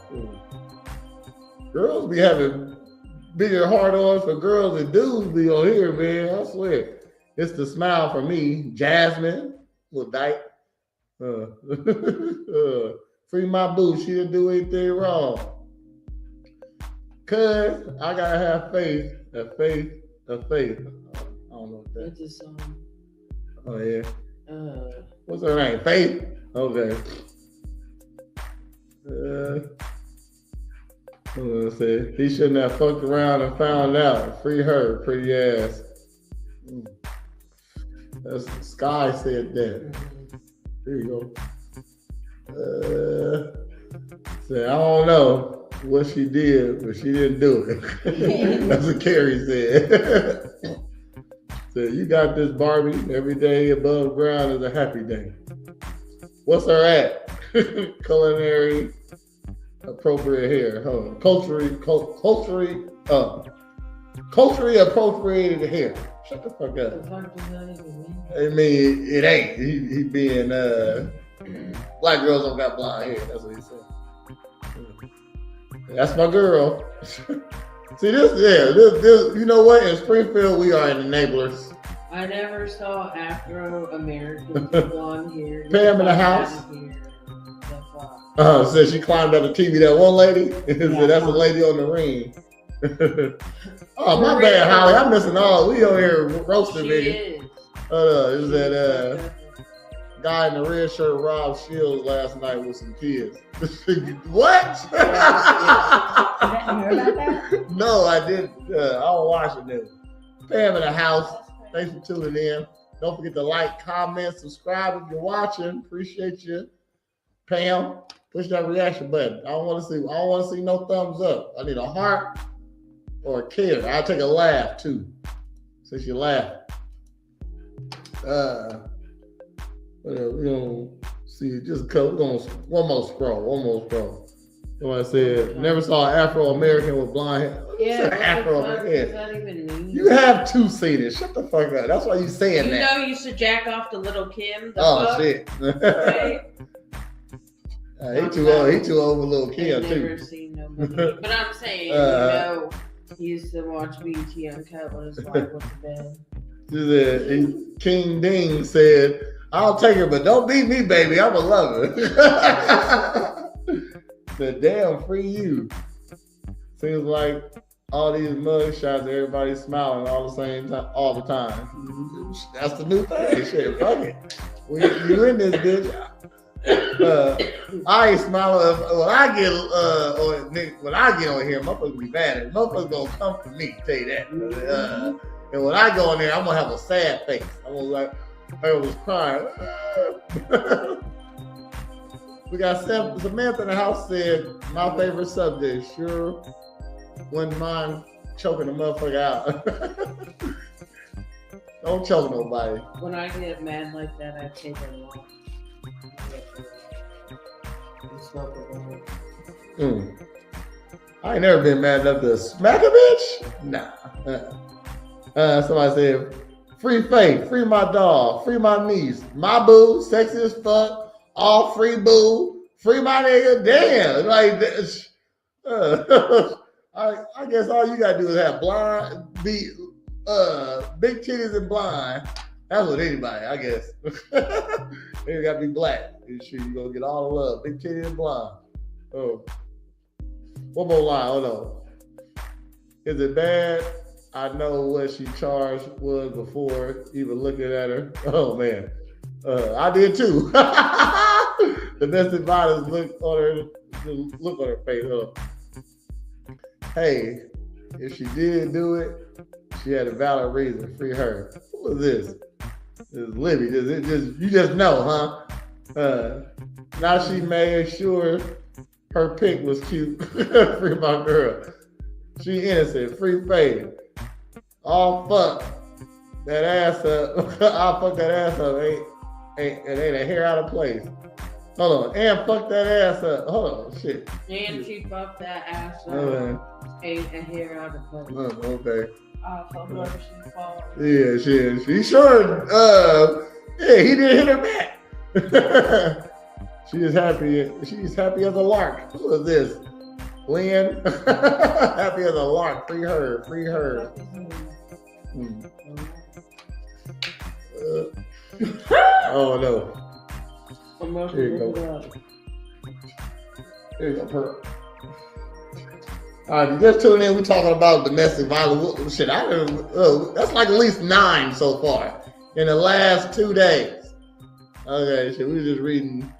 Girls be having bigger hard-ons for girls than dudes be on here, man. I swear. It's the smile for me. Jasmine, little dyke. Free my boo. She didn't do anything wrong. Cause I gotta have faith. Faith. I don't know what that. It's a song. Oh yeah. What's her name? Faith. Okay. He shouldn't have fucked around and found out. Free her, pretty ass. That's Sky said that. There you go. Said, I don't know what she did, but she didn't do it. That's what Carrie said. Said, you got this, Barbie. Every day above ground is a happy day. What's her at? Culinary appropriate hair. Culturally appropriated hair. Shut the fuck up. The fuck does that even mean? I mean, it ain't. He being black girls don't got blonde hair. That's what he said. That's my girl. See this? You know what? In Springfield, we are enablers. I never saw Afro-Americans with blonde hair. Pam in the house. Here. Said she climbed up the TV. That one lady. Said that's a lady on the ring. Oh, my bad, Holly. I'm missing all. We over here roasting, nigga. It was that guy in the red shirt robbed Shields last night with some kids. What? You didn't hear about that? No, I didn't. I don't watch it then. Pam in the house. Thanks for tuning in. Don't forget to like, comment, subscribe if you're watching. Appreciate you. Pam, push that reaction button. I don't want to see no thumbs up. I need a heart or a care. I'll take a laugh too. Since you laugh. Whatever. We gonna see just a couple. We're gonna one more scroll. Somebody said never saw an Afro-American with blonde hair. Yeah, Afro-American. What does that even mean? You have two seen it. Shut the fuck up. That's why you saying that. You know you used to jack off to Little Kim. Shit. Right? He too old for Little Kim I've too. never seen nobody. But I'm saying, he used to watch BT Uncut when his wife went to bed. King Ding said, I'll take her, but don't beat me, baby. I'm a lover. Said, damn, free you. Seems like all these mug shots, everybody's smiling all the time. That's the new thing. Shit, fuck it. You in this bitch. I ain't smiling when I get on here, motherfuckers be mad. Motherfuckers gonna come for me, tell you that. And when I go in there, I'm gonna have a sad face. I'm gonna like I was crying. We got Samantha in the house said, my favorite subject, sure wouldn't mind choking a motherfucker out. Don't choke nobody. When I get mad like that, I take a walk. I ain't never been mad enough to smack a bitch. Nah. Somebody said, free Faith, free my dog, free my niece, my boo, sexy as fuck, all free boo, free my nigga. Damn, like I guess all you gotta do is have big titties and blind. That's what anybody, I guess. You gotta be black. You gonna get all the love. Big titty and blonde. Oh. One more line, hold on. Is it bad? I know what she charged was before even looking at her. Oh man. I did too. Domestic violence look on her face. Hey, if she did do it, she had a valid reason. Free her. Who is this? This is Libby. You just know, huh? Now she made sure her pic was cute. Free my girl. She innocent. Free Faith. I'll fuck that ass up. I'll fuck that ass up. Ain't a hair out of place. Hold on. And fuck that ass up. Hold on. Shit. And she fucked that ass up. Ain't a hair out of place. Okay. I'll fuck whoever she falls. Yeah, she sure. Yeah, he didn't hit her back. She's happy as a lark. Who is this? Lynn? Happy as a lark. Free her. Oh no. I'm about to Here you look go. it up. Here you go, Pearl. All right, just tune in. We're talking about domestic violence. Shit, that's like at least 9 so far in the last 2 days. Okay, shit, we were just reading.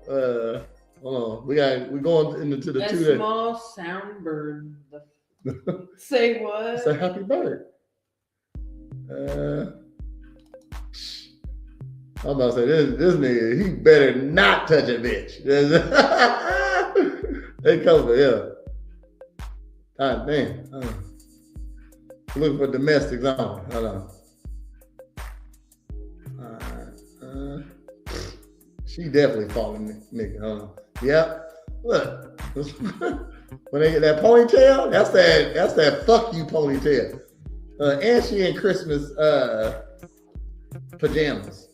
Hold on, we're going into the That 2 days. small sound bird. Say what? It's a happy bird. I'm about to say this nigga, he better not touch a bitch. They cover, yeah. God damn. Looking for domestic zone. Hold on. Alright. She definitely falling, nigga. Hold on. Yep. Look. When they get that ponytail, that's that fuck you ponytail. And she in Christmas pajamas.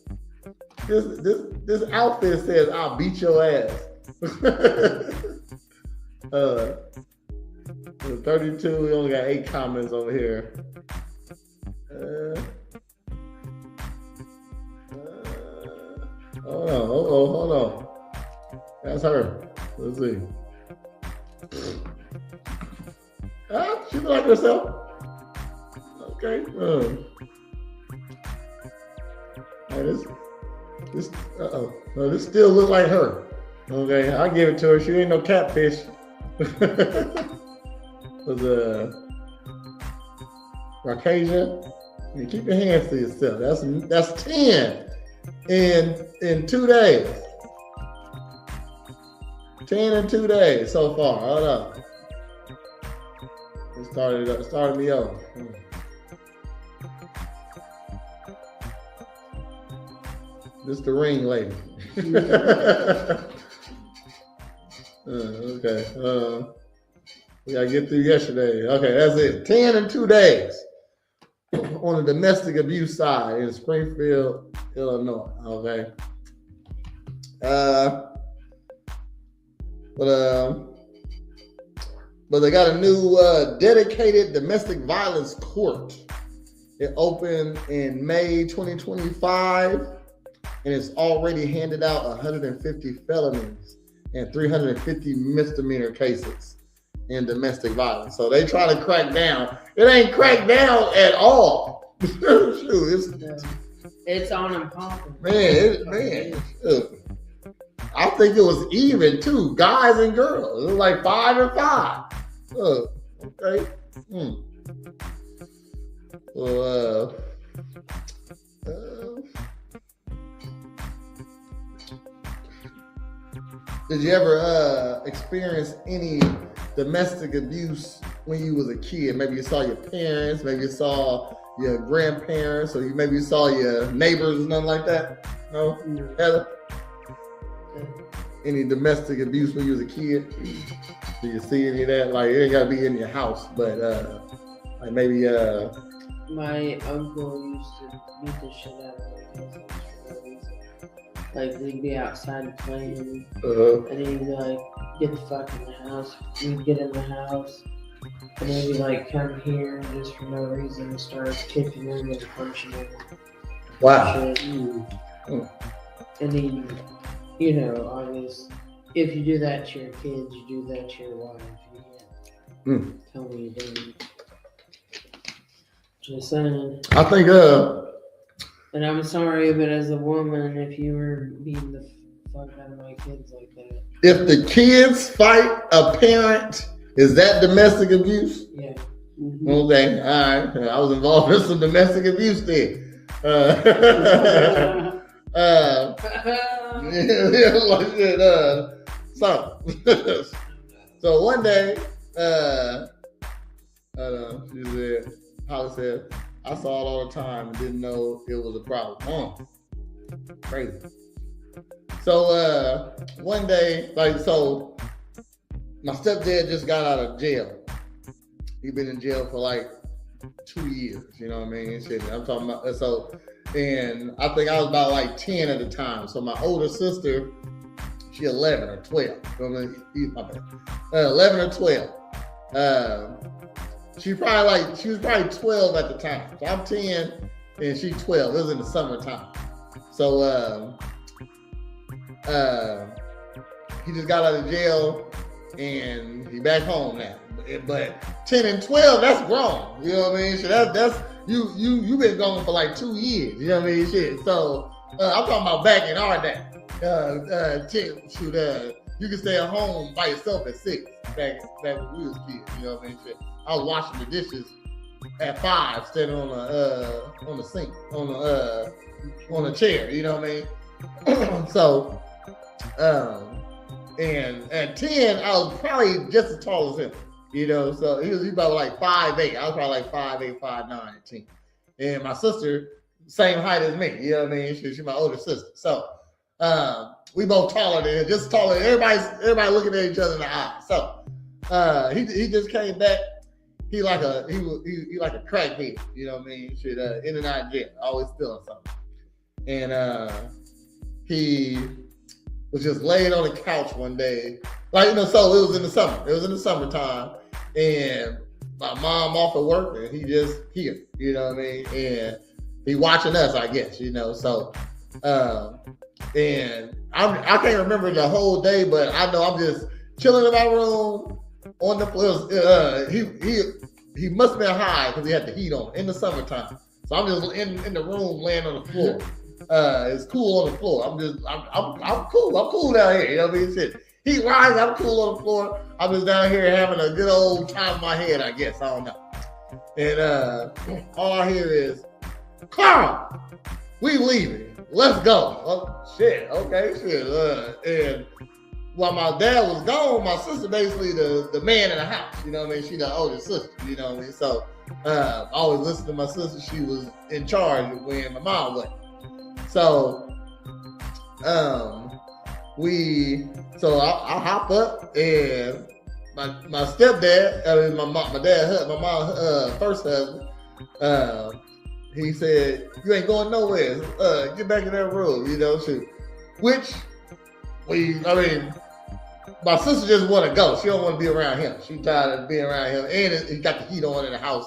This outfit says I'll beat your ass. 32, we only got 8 comments over here. Hold on. That's her. Let's see. She look like herself. Okay. This no, this still look like her. Okay, I'll give it to her. She ain't no catfish. Was Caucasian. You keep your hands to yourself. That's 10 in 2 days. 10 in 2 days so far. Hold up. It started me over. This the ring lady. Okay. We gotta get through yesterday. Okay, that's it. 10 in 2 days on the domestic abuse side in Springfield, Illinois. Okay. But they got a new dedicated domestic violence court. It opened in May 2025, and it's already handed out 150 felonies and 350 misdemeanor cases in domestic violence. So they try to crack down. It ain't cracked down at all. Shoot, it's on and popping. Man. I think it was even too, guys and girls. It was like 5 and 5. Okay. Well, did you ever experience any domestic abuse when you was a kid? Maybe you saw your parents, maybe you saw your grandparents, or maybe you saw your neighbors or nothing like that? No? Heather? Any domestic abuse when you was a kid? Do you see any of that? Like, it ain't gotta be in your house, but like maybe my uncle used to beat the shit out of my cousins for no reason. Like, we'd be outside playing, and he'd be like, get the fuck in the house. We'd get in the house, and then he'd like come here and just for no reason start kicking him and punching him. wow. And then, you know, obviously, if you do that to your kids, you do that to your wife. You tell me you didn't. Just saying. I think and I'm sorry, but as a woman, if you were beating the fuck out of my kids like that. If the kids fight a parent, is that domestic abuse? Yeah. Mm-hmm. Okay, all right. I was involved in some domestic abuse then. So one day, she said, Holly said, I saw it all the time and didn't know it was a problem. Crazy. So one day, my stepdad just got out of jail. He'd been in jail for like 2 years, you know what I mean? Shit, I'm talking about, and I think I was about like 10 at the time. So my older sister, she 11 or 12. You know what I mean? My bad. 11 or 12. She was probably 12 at the time. So I'm 10 and she's 12. It was in the summertime. So he just got out of jail and he back home now. But 10 and 12, that's grown. You know what I mean? So that's you been gone for like 2 years. You know what I mean? Shit. So I'm talking about back in our day. You can stay at home by yourself at 6 back when we was kids. You know what I mean? Shit. I was washing the dishes at 5, standing on the sink, on a chair. You know what I mean? So, and at 10, I was probably just as tall as him. You know, so he was about like 5'8". I was probably like 5'8", 5'9" at 10. And my sister, same height as me. You know what I mean? She's my older sister. So we both taller than him, just taller. Everybody looking at each other in the eye. So he just came back. He like a crackhead. You know what I mean? Shit, in and out of jail, always stealing something. And he was just laying on the couch one day. Like, you know, so it was in the summer. It was in the summertime. And my mom off of work, and he just here, you know what I mean? And he watching us, I guess, you know. So, and I can't remember the whole day, but I know I'm just chilling in my room on the floor. He must have been high because he had the heat on in the summertime. So I'm just in the room laying on the floor. It's cool on the floor. I'm cool. I'm cool down here. You know what I mean? Shit. Heat rising, I'm cool on the floor. I'm just down here having a good old time in my head, I guess. I don't know. And all I hear is, Carl, we leaving. Let's go. Oh, shit. Okay, shit. And while my dad was gone, my sister basically the man in the house. You know what I mean? She the older sister. You know what I mean? So I always listen to my sister. She was in charge when my mom went. So I hop up, and my stepdad, I mean my mom's first husband, he said, "You ain't going nowhere. Get back in that room," you know. Which my sister just want to go. She don't want to be around him. She tired of being around him, and he got the heat on in the house.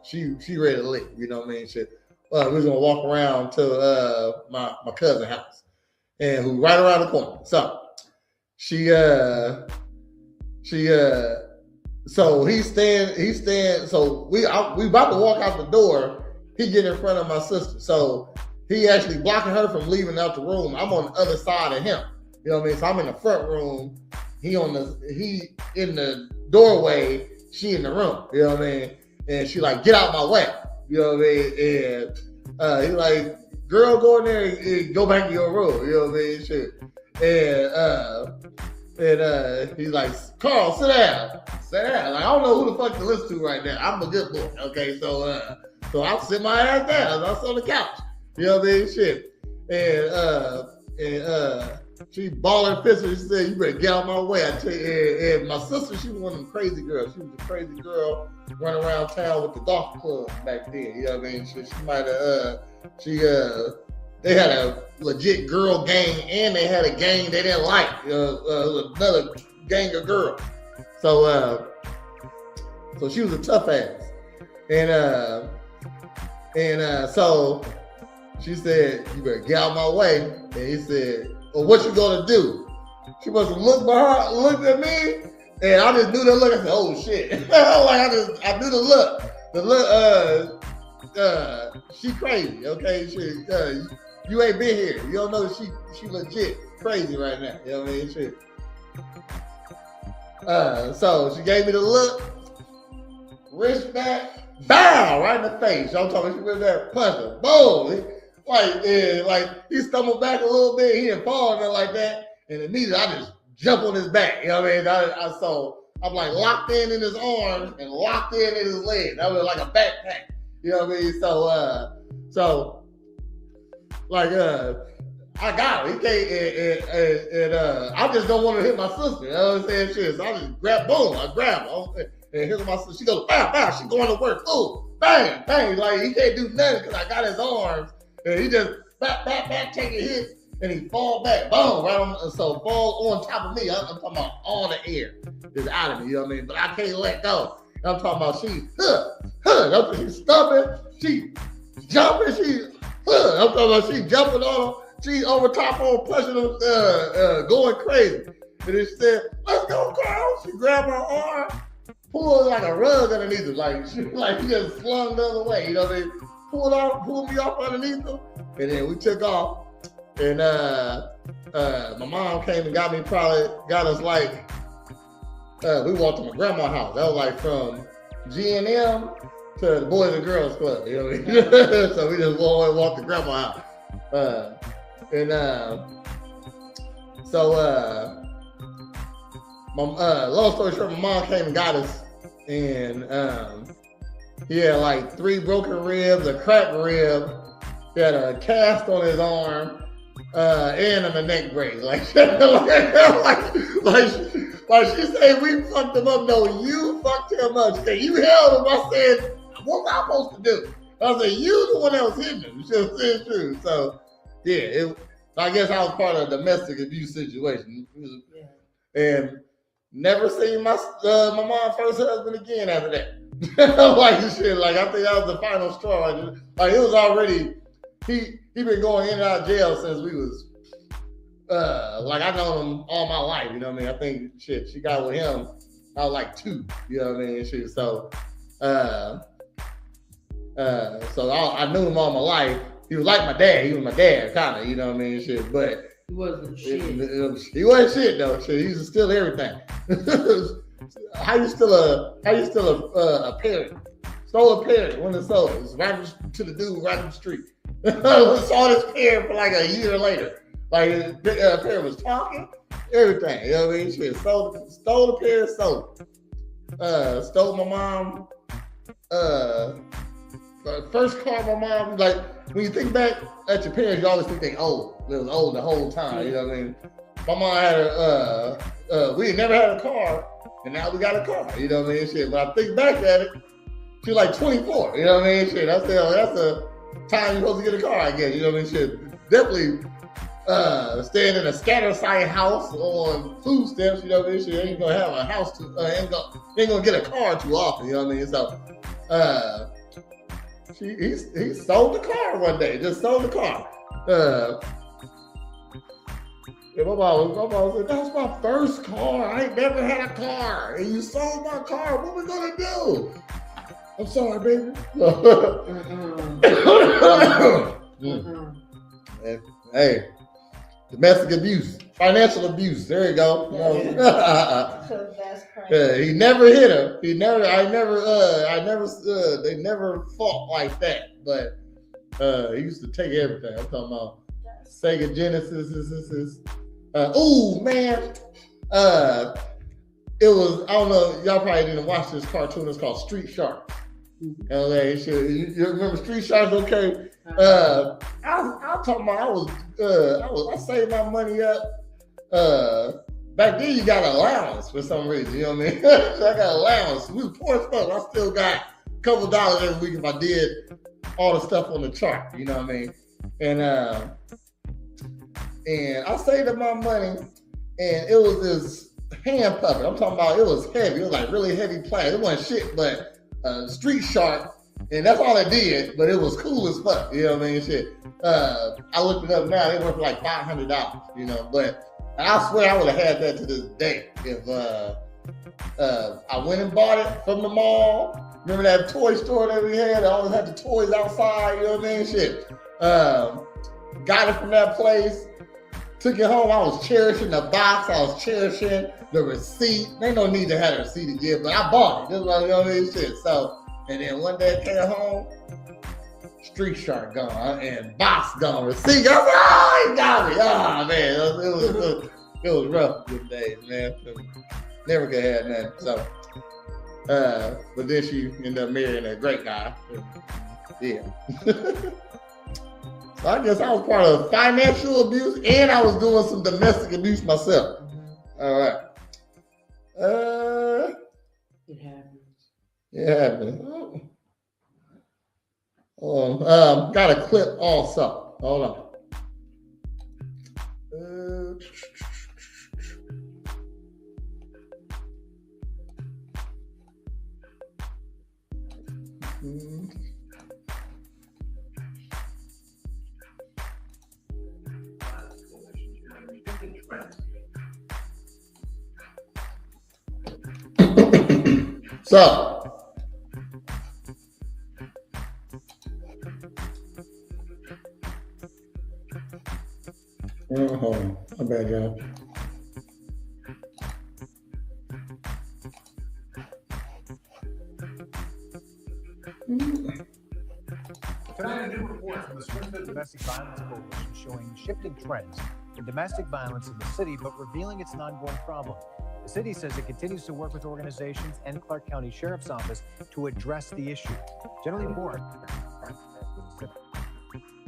She ready to leave. You know what I mean? Shit. We was gonna walk around to my cousin's house, and who right around the corner. So so he's staying. So we about to walk out the door. He get in front of my sister. So he actually blocking her from leaving out the room. I'm on the other side of him. You know what I mean? So I'm in the front room. He in the doorway. She in the room. You know what I mean? And she like, get out my way. You know what I mean? And he's like, girl, go in there and go back to your room. You know what I mean? Shit. And he's like, Carl, sit down. Sit down. Like, I don't know who the fuck to listen to right now. I'm a good boy. Okay, so I'll sit my ass down. I'm on the couch. You know what I mean? Shit. And she balling fist. She said, you better get out of my way. I tell you. And my sister, she was one of them crazy girls. She was a crazy girl running around town with the golf club back then. You know what I mean? She might have, they had a legit girl gang, and they had a gang they didn't like. Another gang of girls. So she was a tough ass. And so she said, you better get out of my way. And he said, well, what you gonna do? She must have looked at me, and I just knew the look. I said, oh shit. I knew the look. The look, she crazy, okay? You ain't been here. You don't know she legit crazy right now. You know what I mean? Shit. So she gave me the look, wrist back, bow, right in the face. I'm talking, she went there, punch her, boom. Like he stumbled back a little bit, he didn't fall or nothing like that, and immediately I just jump on his back. You know what I mean? I'm like locked in his arms and locked in his legs. That was like a backpack. You know what I mean? So I got him. He can't, and I just don't want to hit my sister. You know what I'm saying? Shit. So I just grab her. And here's my sister. She goes, bow, bow. She going to work. Ooh, bang, bang. Like he can't do nothing because I got his arms. And he just back, take a hit, and he fall back, boom, right on. So fall on top of me. I'm talking about all the air is out of me. You know what I mean? But I can't let go. I'm talking about she's stumping, she jumping, I'm talking about she jumping on him. she's over top on pushing them, going crazy. And then she said, "Let's go, girl." She grabbed my arm, pulled like a rug underneath her, like she just slung the other way. You know what I mean? Pulled me off underneath her, and then we took off. And my mom came and got us like we walked to my grandma's house. That was like from G&M to the Boys and Girls Club. You know what I mean? So we just walked to grandma's house. Long story short, my mom came and got us, and he had like 3 broken ribs, a cracked rib, he had a cast on his arm, and a neck brace. Like she said, we fucked him up. No, you fucked him up. She said, you held him. I said, what was I supposed to do? I said, you the one that was hitting him. She said, true. So yeah, I guess I was part of a domestic abuse situation. And never seen my mom's first husband again after that. Like shit, like I think that was the final straw. Like it was already, he been going in and out of jail since we was like I known him all my life, you know what I mean? I think shit, she got with him, I was like 2, you know what I mean? Shit, so I knew him all my life. He was like my dad. He was my dad, kind of, you know what I mean? Shit, but he wasn't shit. He wasn't shit though. Shit, he was still everything. How you still a parent? Stole a parent. When it sold, it was right to the dude right in the street. Saw this parent for like a year later. Like the parent was talking, everything. You know what I mean? Shit, stole the parent, sold it. Stole my mom. First car my mom, like when you think back at your parents, you always think they old. They was old the whole time. You know what I mean? My mom had we never had a car, and now we got a car. You know what I mean? Shit. But I think back at it, she was like 24. You know what I mean? Shit. I said, oh, that's the time you're supposed to get a car, I guess. You know what I mean? Shit. Definitely staying in a scatter site house on food stamps. You know what I mean? Shit. Ain't gonna have a house ain't gonna get a car too often. You know what I mean? So he sold the car one day. Just sold the car. Yeah, my mom said, that's my first car. I ain't never had a car. And you sold my car. What we gonna do? I'm sorry, baby. Hey, domestic abuse, financial abuse. There you go. That's crazy. Yeah, he never hit her. They never fought like that. But he used to take everything. I'm talking about Sega Genesis. Oh man, it was, I don't know, y'all probably didn't watch this cartoon. It's called Street Sharks. LA, you remember Street Sharks? Okay. I'm talking about I saved my money up. Back then you got allowance for some reason, you know what I mean? So I got allowance. We were poor as fuck. I still got a couple dollars every week if I did all the stuff on the chart, you know what I mean? And I saved up my money, and it was this hand puppet. I'm talking about, it was heavy. It was like really heavy plastic. It wasn't shit, but Street Shark, and that's all it did, but it was cool as fuck. You know what I mean? Shit. I looked it up now. They were for like $500, you know, but I swear I would have had that to this day if I went and bought it from the mall. Remember that toy store that we had? I always had the toys outside, you know what I mean? Shit. Got it from that place. Took it home. I was cherishing the box. I was cherishing the receipt. They no need to have a receipt again, but I bought it. Just like, you know what I mean? Shit. So, and then one day I came home, Street Shark gone and box gone. Receipt. I was like, oh, he got me. Oh man, it was rough good days, man. Never could have nothing. So, but then she ended up marrying a great guy. Yeah. So I guess I was part of financial abuse, and I was doing some domestic abuse myself. All right. It happens. It happens. Got a clip also. Hold on. So, hold on. My bad, y'all. Tonight, a new report from the Springfield Domestic Violence Coalition showing shifting trends in domestic violence in the city, but revealing it's an ongoing problem. The city says it continues to work with organizations and Clark County Sheriff's Office to address the issue. Generally, board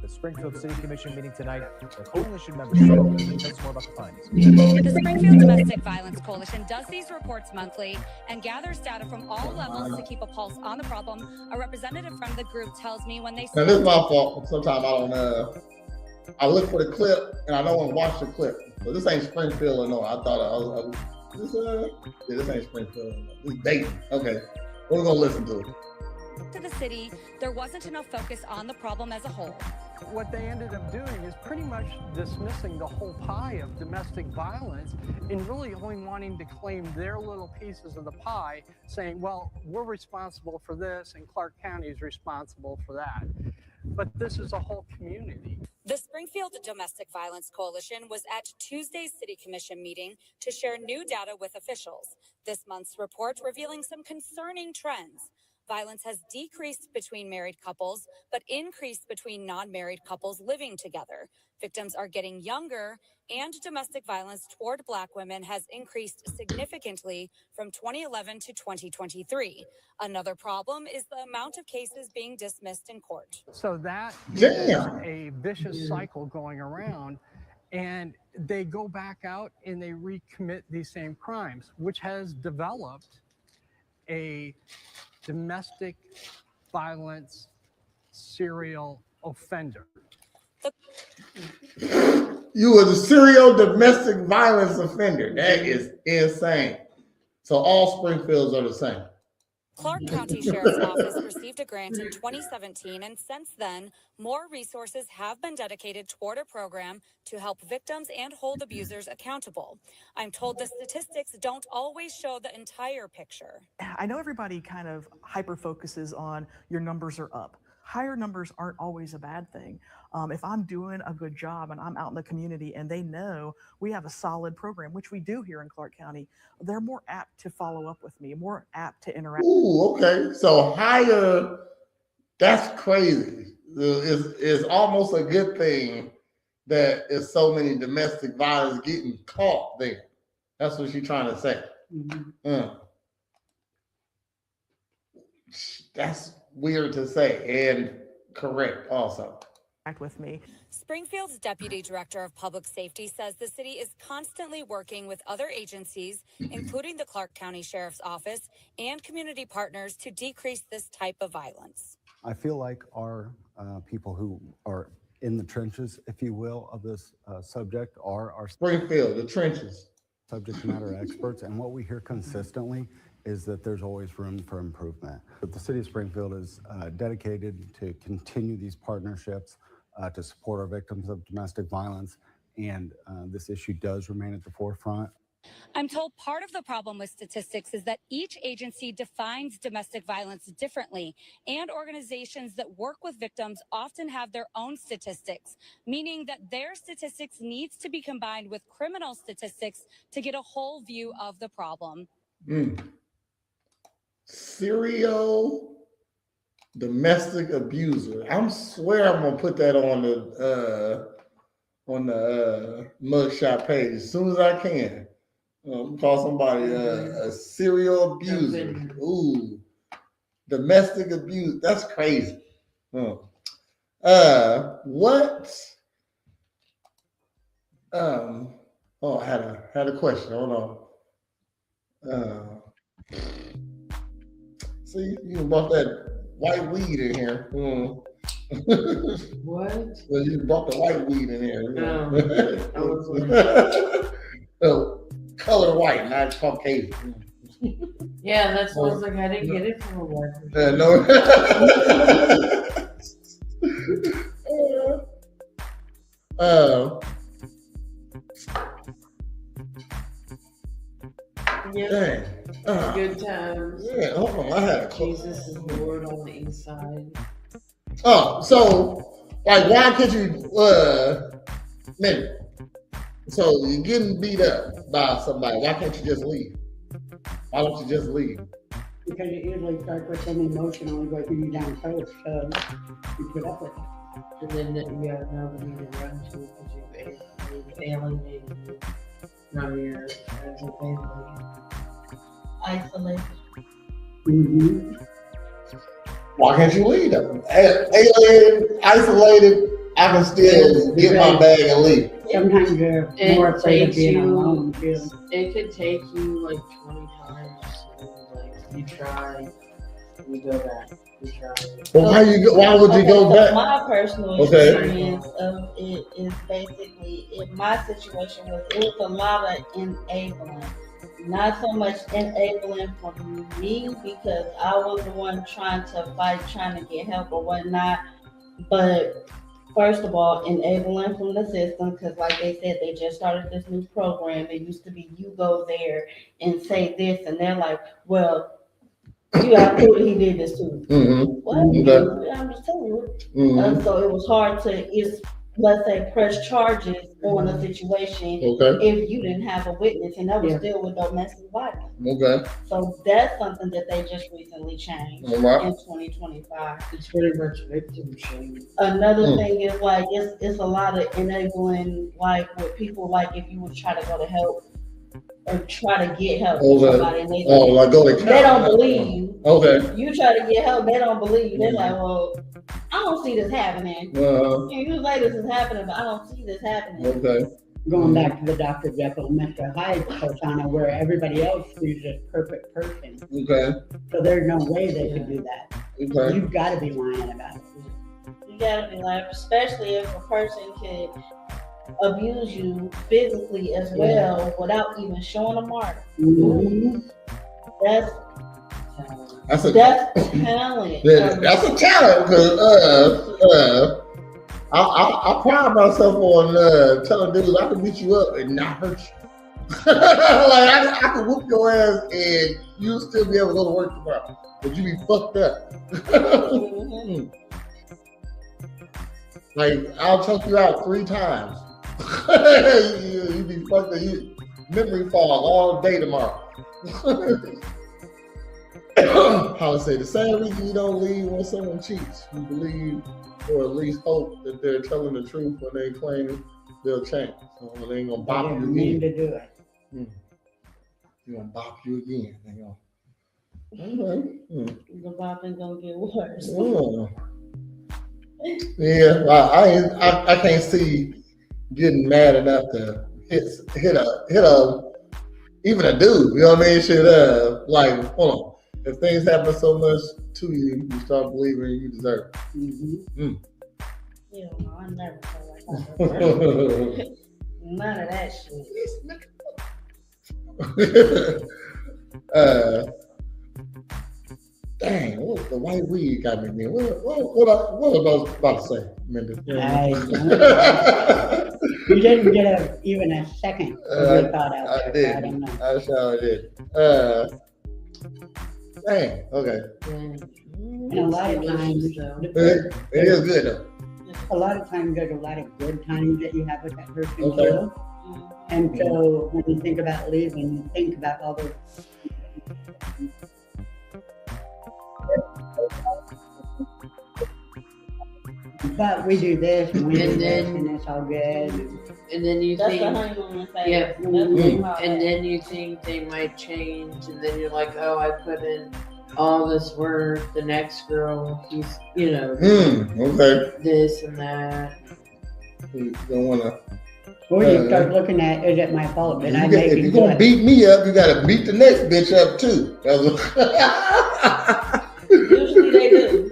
the Springfield City Commission meeting tonight. The coalition members tell us more about the findings. The Springfield Domestic Violence Coalition does these reports monthly and gathers data from all levels to keep a pulse on the problem. A representative from the group tells me when they now this is my fault. Sometimes I don't I look for the clip and I don't want to watch the clip. But this ain't Springfield, Illinois. I thought this ain't Springfield. This is Dayton. Okay. We're gonna listen to it. To the city, there wasn't enough focus on the problem as a whole. What they ended up doing is pretty much dismissing the whole pie of domestic violence and really only wanting to claim their little pieces of the pie, saying, well, we're responsible for this and Clark County is responsible for that. But this is a whole community. The Springfield Domestic Violence Coalition was at Tuesday's City Commission meeting to share new data with officials. This month's report revealing some concerning trends. Violence has decreased between married couples, but increased between non-married couples living together. Victims are getting younger, and domestic violence toward Black women has increased significantly from 2011 to 2023. Another problem is the amount of cases being dismissed in court. So that is a vicious cycle going around, and they go back out and they recommit these same crimes, which has developed a domestic violence serial offender. You are the serial domestic violence offender. That is insane. So all Springfields are the same. Clark County Sheriff's Office received a grant in 2017, and since then, more resources have been dedicated toward a program to help victims and hold abusers accountable. I'm told the statistics don't always show the entire picture. I know everybody kind of hyper-focuses on your numbers are up. Higher numbers aren't always a bad thing. If I'm doing a good job and I'm out in the community and they know we have a solid program, which we do here in Clark County, they're more apt to follow up with me, more apt to interact. Ooh, okay. So higher, that's crazy. It's almost a good thing that there's so many domestic violence getting caught there. That's what she's trying to say. Mm-hmm. That's weird to say and correct also. With me. Springfield's Deputy Director of Public Safety says the city is constantly working with other agencies, including the Clark County Sheriff's Office and community partners, to decrease this type of violence. I feel like our people who are in the trenches, if you will, of this subject are our Springfield, the trenches. Subject matter experts, and what we hear consistently is that there's always room for improvement. But the city of Springfield is dedicated to continue these partnerships to support our victims of domestic violence, and this issue does remain at the forefront. I'm told part of the problem with statistics is that each agency defines domestic violence differently, and organizations that work with victims often have their own statistics, meaning that their statistics needs to be combined with criminal statistics to get a whole view of the problem. Serial domestic abuser. I swear I'm gonna put that on the mugshot page as soon as I can. Call somebody a serial abuser. Ooh, domestic abuse. That's crazy. What? Oh, I had a question. Hold on. See, you brought that white weed in here. What? Well, you brought the white weed in here. So, color white, not Caucasian. Yeah, that sounds like I didn't get it from a white person. No. Yeah. Dang. Good times. Yeah, hold on. I had a Jesus is Lord on the east side. Oh, so like, why can't you? Man, so you're getting beat up by somebody. Why can't you just leave? Why don't you just leave? Because it usually starts with some emotional breaking you down first, so you put up with it. And then you have nobody to run to because you've alienated you from your friends and family. Isolated. Mm-hmm. Why can't you leave them? Alienated, isolated. I can still get my bag and leave. Sometimes you're more afraid of being alone too. It could take you like 20 times. Like you try, you go back. You try. Well, why would you go back? My personal experience of it is basically, in my situation it was a lot of enabling. Not so much enabling from me because I was the one trying to fight, trying to get help or whatnot. But first of all, enabling from the system because, like they said, they just started this new program. It used to be you go there and say this, and they're like, well, you have proof he did this too. Mm-hmm. What? Okay. I'm just telling you. Mm-hmm. So it was hard to, let's say, press charges on a situation if you didn't have a witness, and that was still with domestic violence. Okay. So that's something that they just recently changed in 2025. It's pretty much victim shaming. Another thing is like it's a lot of enabling, like with people, like if you would try to go to help or try to get help with somebody, and they don't believe you. Okay. You try to get help, they don't believe you. They're like, well, I don't see this happening. You say this is happening, but I don't see this happening. Okay. Going back to the Dr. Jekyll, Mr. Hyde persona, where everybody else sees this perfect person. Okay. So there's no way they could do that. Okay. You've got to be lying about it. You gotta be lying, especially if a person could abuse you physically as well without even showing a mark. Mm-hmm. That's talent. Yeah, that's a talent because I pride myself on telling dudes I can beat you up and not hurt you. Like I can whoop your ass and you still be able to go to work tomorrow, but you be fucked up. Mm-hmm. Like I'll choke you out 3 times. you be fucked up. Memory fog all day tomorrow. How to say the same reason you don't leave when someone cheats. You believe or at least hope that they're telling the truth when they claim they'll change. So they ain't gonna bop you again. Mean to do it. They're gonna bop you again. They gonna. The bopping gonna get worse. Yeah, I can't see getting mad enough to hit a even a dude. You know what I mean? Shit, like hold on. If things happen so much to you, you start believing you deserve it. Mm-hmm. Yeah, no, I never felt like that. None of that shit. Dang, what the white weed got me there? What was I about to say, Mindy? You didn't get even a second of thought out there. I did. I don't know. I sure did. Dang, okay. And a lot of times, It is good though. A lot of times there's a lot of good times that you have with that person too. And so when you think about leaving, you think about all those. But we do this and we do this and it's all good. And then you think, and then you think they might change, and then you're like, oh, I put in all this work. The next girl, he's, this and that. You don't wanna. Or you start looking at, is it my fault? Did I make it? If you're gonna beat me up, you gotta beat the next bitch up too. Usually they do.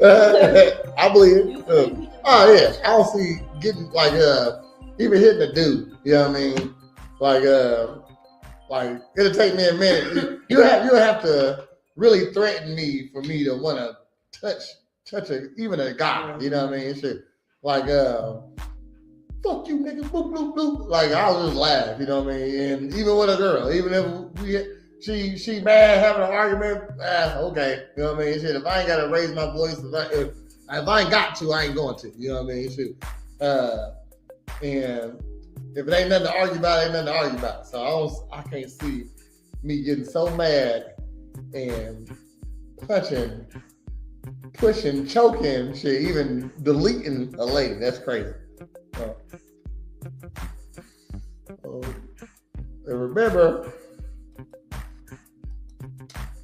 I believe it. Oh yeah, I don't see getting like even hitting a dude. You know what I mean? Like it'll take me a minute. You have to really threaten me for me to want to touch even a guy. You know what I mean? Shit. Like fuck you, nigga. Boop, boop, boop. Like I'll just laugh. You know what I mean? And even with a girl, even if she mad having an argument. Okay, you know what I mean? Shit, if I ain't gotta raise my voice, if I ain't got to, I ain't going to. You know what I mean? Shit. And if it ain't nothing to argue about, ain't nothing to argue about. So I can't see me getting so mad and punching, pushing, choking, shit, even deleting a lady. That's crazy. And remember,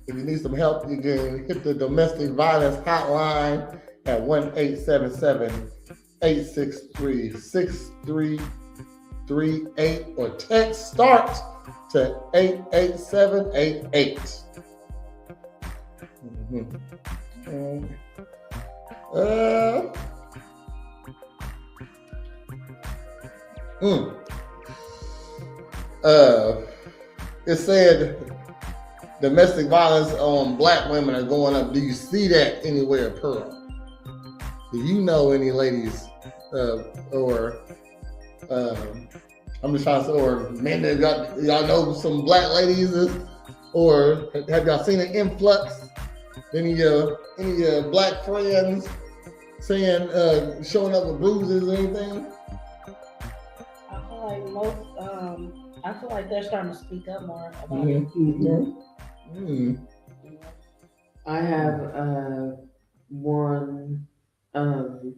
if you need some help, you can hit the domestic violence hotline at 1-877-863-6338 or text START to 88788. It said domestic violence on Black women are going up. Do you see that anywhere, Pearl? Do you know any ladies, or I'm just trying to say, or men that y'all know some Black ladies, or have y'all seen an influx? Any Black friends saying showing up with bruises or anything? I feel like they're starting to speak up more about it. I have one, and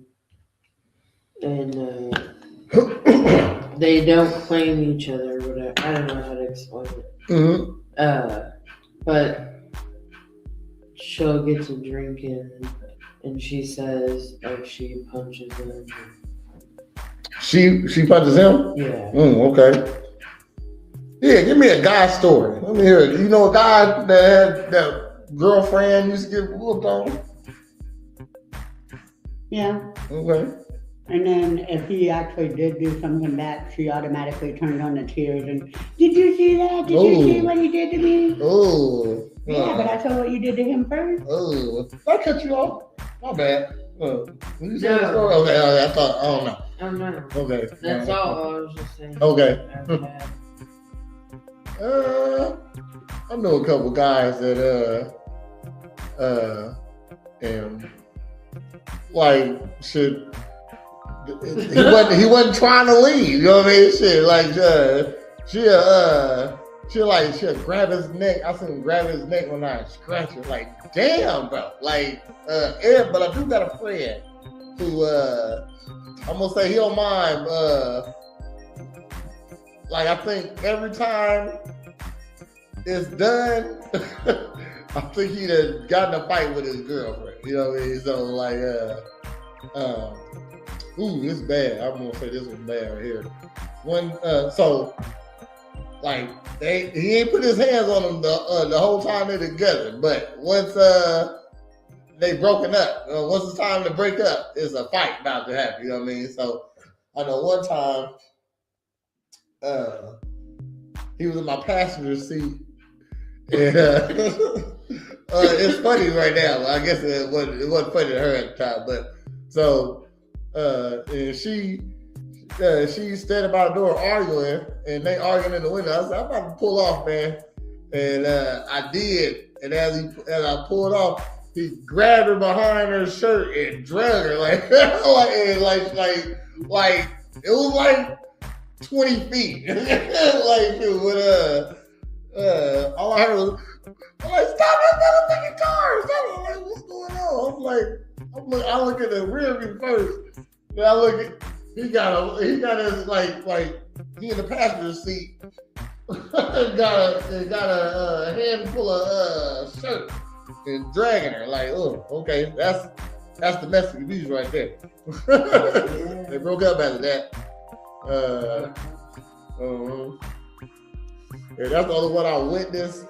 they don't claim each other or whatever. I don't know how to explain it. But she'll get to drinking, and she says she punches him. She punches him? Yeah. Okay. Yeah, give me a guy story. Let me hear it. You know a guy that had that girlfriend used to get whooped on? Yeah. Okay. And then if he actually did do something back, she automatically turned on the tears and, did you see that? Did you see what he did to me? Oh. Yeah, but I saw what you did to him first. Oh. I cut you off. My bad. You say No. the story? Okay, I thought, I don't know. I don't know. Okay. That's all I was just saying. Okay. I know a couple guys that and like shit. He wasn't trying to leave. You know what I mean? Shit, like she'll grab his neck. I seen him grab his neck when I scratch it. Like, damn, bro. Like, but I do got a friend who I'm gonna say he don't mind. Like, I think every time it's done, I think he'd have gotten a fight with his girlfriend. You know what I mean? So like, it's bad. I'm gonna say this was bad right here. So like he ain't put his hands on him the whole time they're together. But once they broken up, once it's time to break up, it's a fight about to happen. You know what I mean? So I know one time. He was in my passenger seat, and it's funny right now. I guess it wasn't funny to her at the time, but so and she standing by the door arguing, and they arguing in the window. I said, "I'm about to pull off, man," and I did. And as I pulled off, he grabbed her behind her shirt and dragged her like it was like 20 feet. Like, with all I heard was, I'm like, stop that motherfucking car! Stop it! I'm like, what's going on? I look at the rear view first. Then I look at, he got his like he in the passenger seat. got a handful of shirt and dragging her. Like, oh, okay, that's domestic abuse right there. They broke up after that. Yeah, that's the only one I witnessed.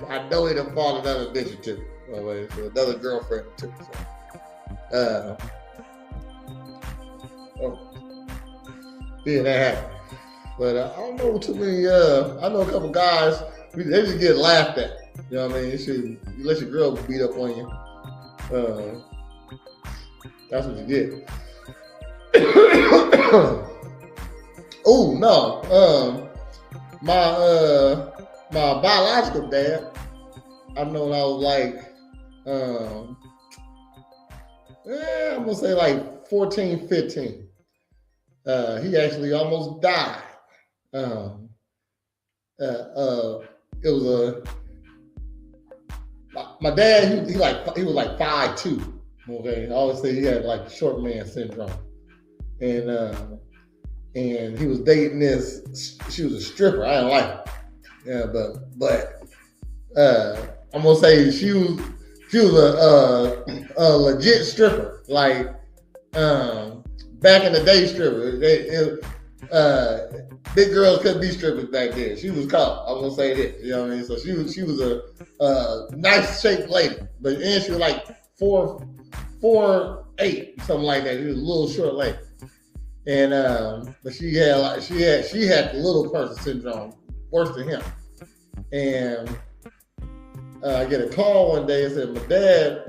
I know he done fought another bitch or two. Another girlfriend or two. So. Yeah, that happened. But I don't know too many. I know a couple guys. They just get laughed at. You know what I mean? You let your girl beat up on you. That's what you get. Oh no. my biological dad, I've known I was like, I'm gonna say like 14, 15. He actually almost died. It was my dad. He was like 5'2". Okay, I always say he had like short man syndrome, and he was dating this. She was a stripper. I didn't like her. Yeah, but I'm gonna say she was a legit stripper. Like back in the day, stripper. Big girls couldn't be strippers back then. She was caught. I'm gonna say this. You know what I mean? So she was a nice shaped lady, and she was like 4'8", something like that. She was a little short lady. And but she had the little person syndrome, worse than him. And I get a call one day and said my dad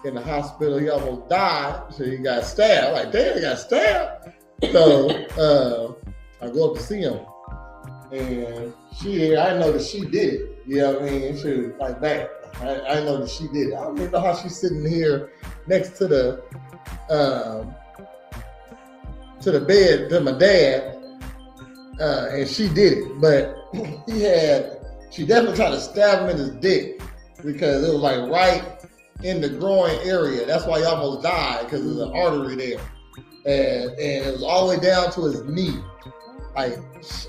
in the hospital, he almost died, so he got stabbed. I'm like, damn, he got stabbed. So I go up to see him, and I didn't know that she did it. You know what I mean? She was like that. I didn't know that she did it. I don't even know how she's sitting here next to the bed to my dad, and she did it. But she definitely tried to stab him in his dick because it was like right in the groin area. That's why he almost died, because there's an artery there. And it was all the way down to his knee. Like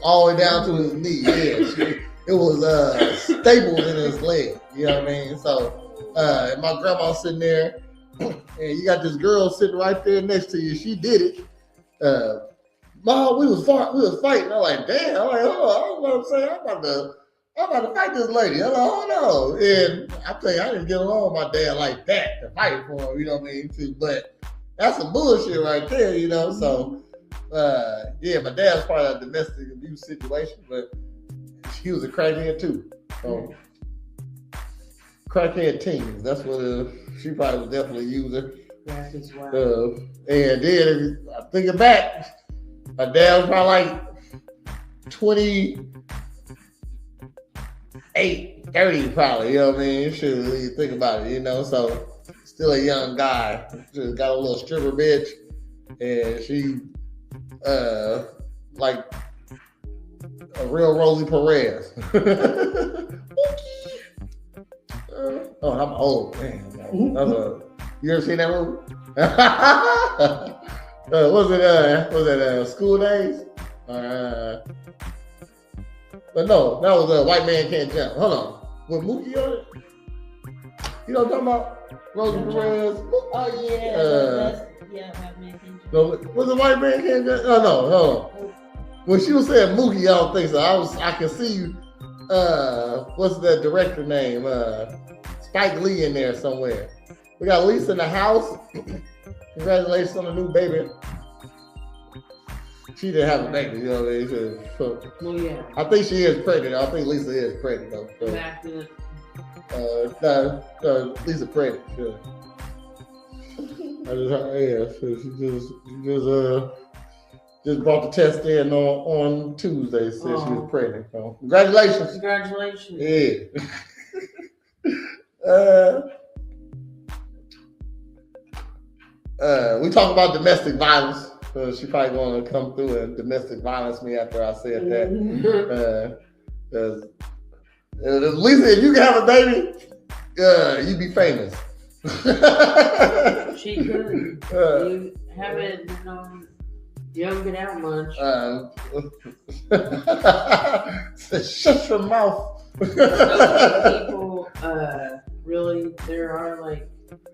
all the way down to his knee. Yeah. It was stapled in his leg. You know what I mean? So and my grandma sitting there, and you got this girl sitting right there next to you. She did it. Mom, we was fighting. I'm like, damn. I'm like, hold on. I'm about to fight this lady. I'm like, hold on. And I tell you, I didn't get along with my dad like that to fight for him. You know what I mean? Too, but that's some bullshit right there, you know. So, yeah, my dad was part of a domestic abuse situation, but he was a crackhead too. So, crackhead teens. That's what she probably was definitely a user. That's his wife. And then, I'm thinking back, my dad was probably like 28, 30 probably, you know what I mean? You think about it, you know, so still a young guy. Just got a little stripper bitch, and she like a real Rosie Perez. Oh, I'm old, man. You ever seen that movie? Was it School Days? But no, that was White Man Can't Jump. Hold on. Was Mookie on it? You know what I'm talking about? Rosie Perez. Oh yeah. White Man Can't Jump. No, was it White Man Can't Jump? Oh no, hold on. When she was saying Mookie, I don't think so. I can see what's that director name? Spike Lee in there somewhere. We got Lisa in the house. Congratulations on the new baby. She didn't have a baby, you know what I mean? So, Well, yeah. I think she is pregnant. I think Lisa is pregnant though. So, Lisa pregnant. Sure. So she just brought the test in on Tuesday. Said she was pregnant. So, congratulations. Congratulations. Yeah. We talk about domestic violence. She probably going to come through and domestic violence me after I said that. Lisa, if you can have a baby, you be famous. She could. You haven't, you don't get out much. Shut your mouth. People, really, there are like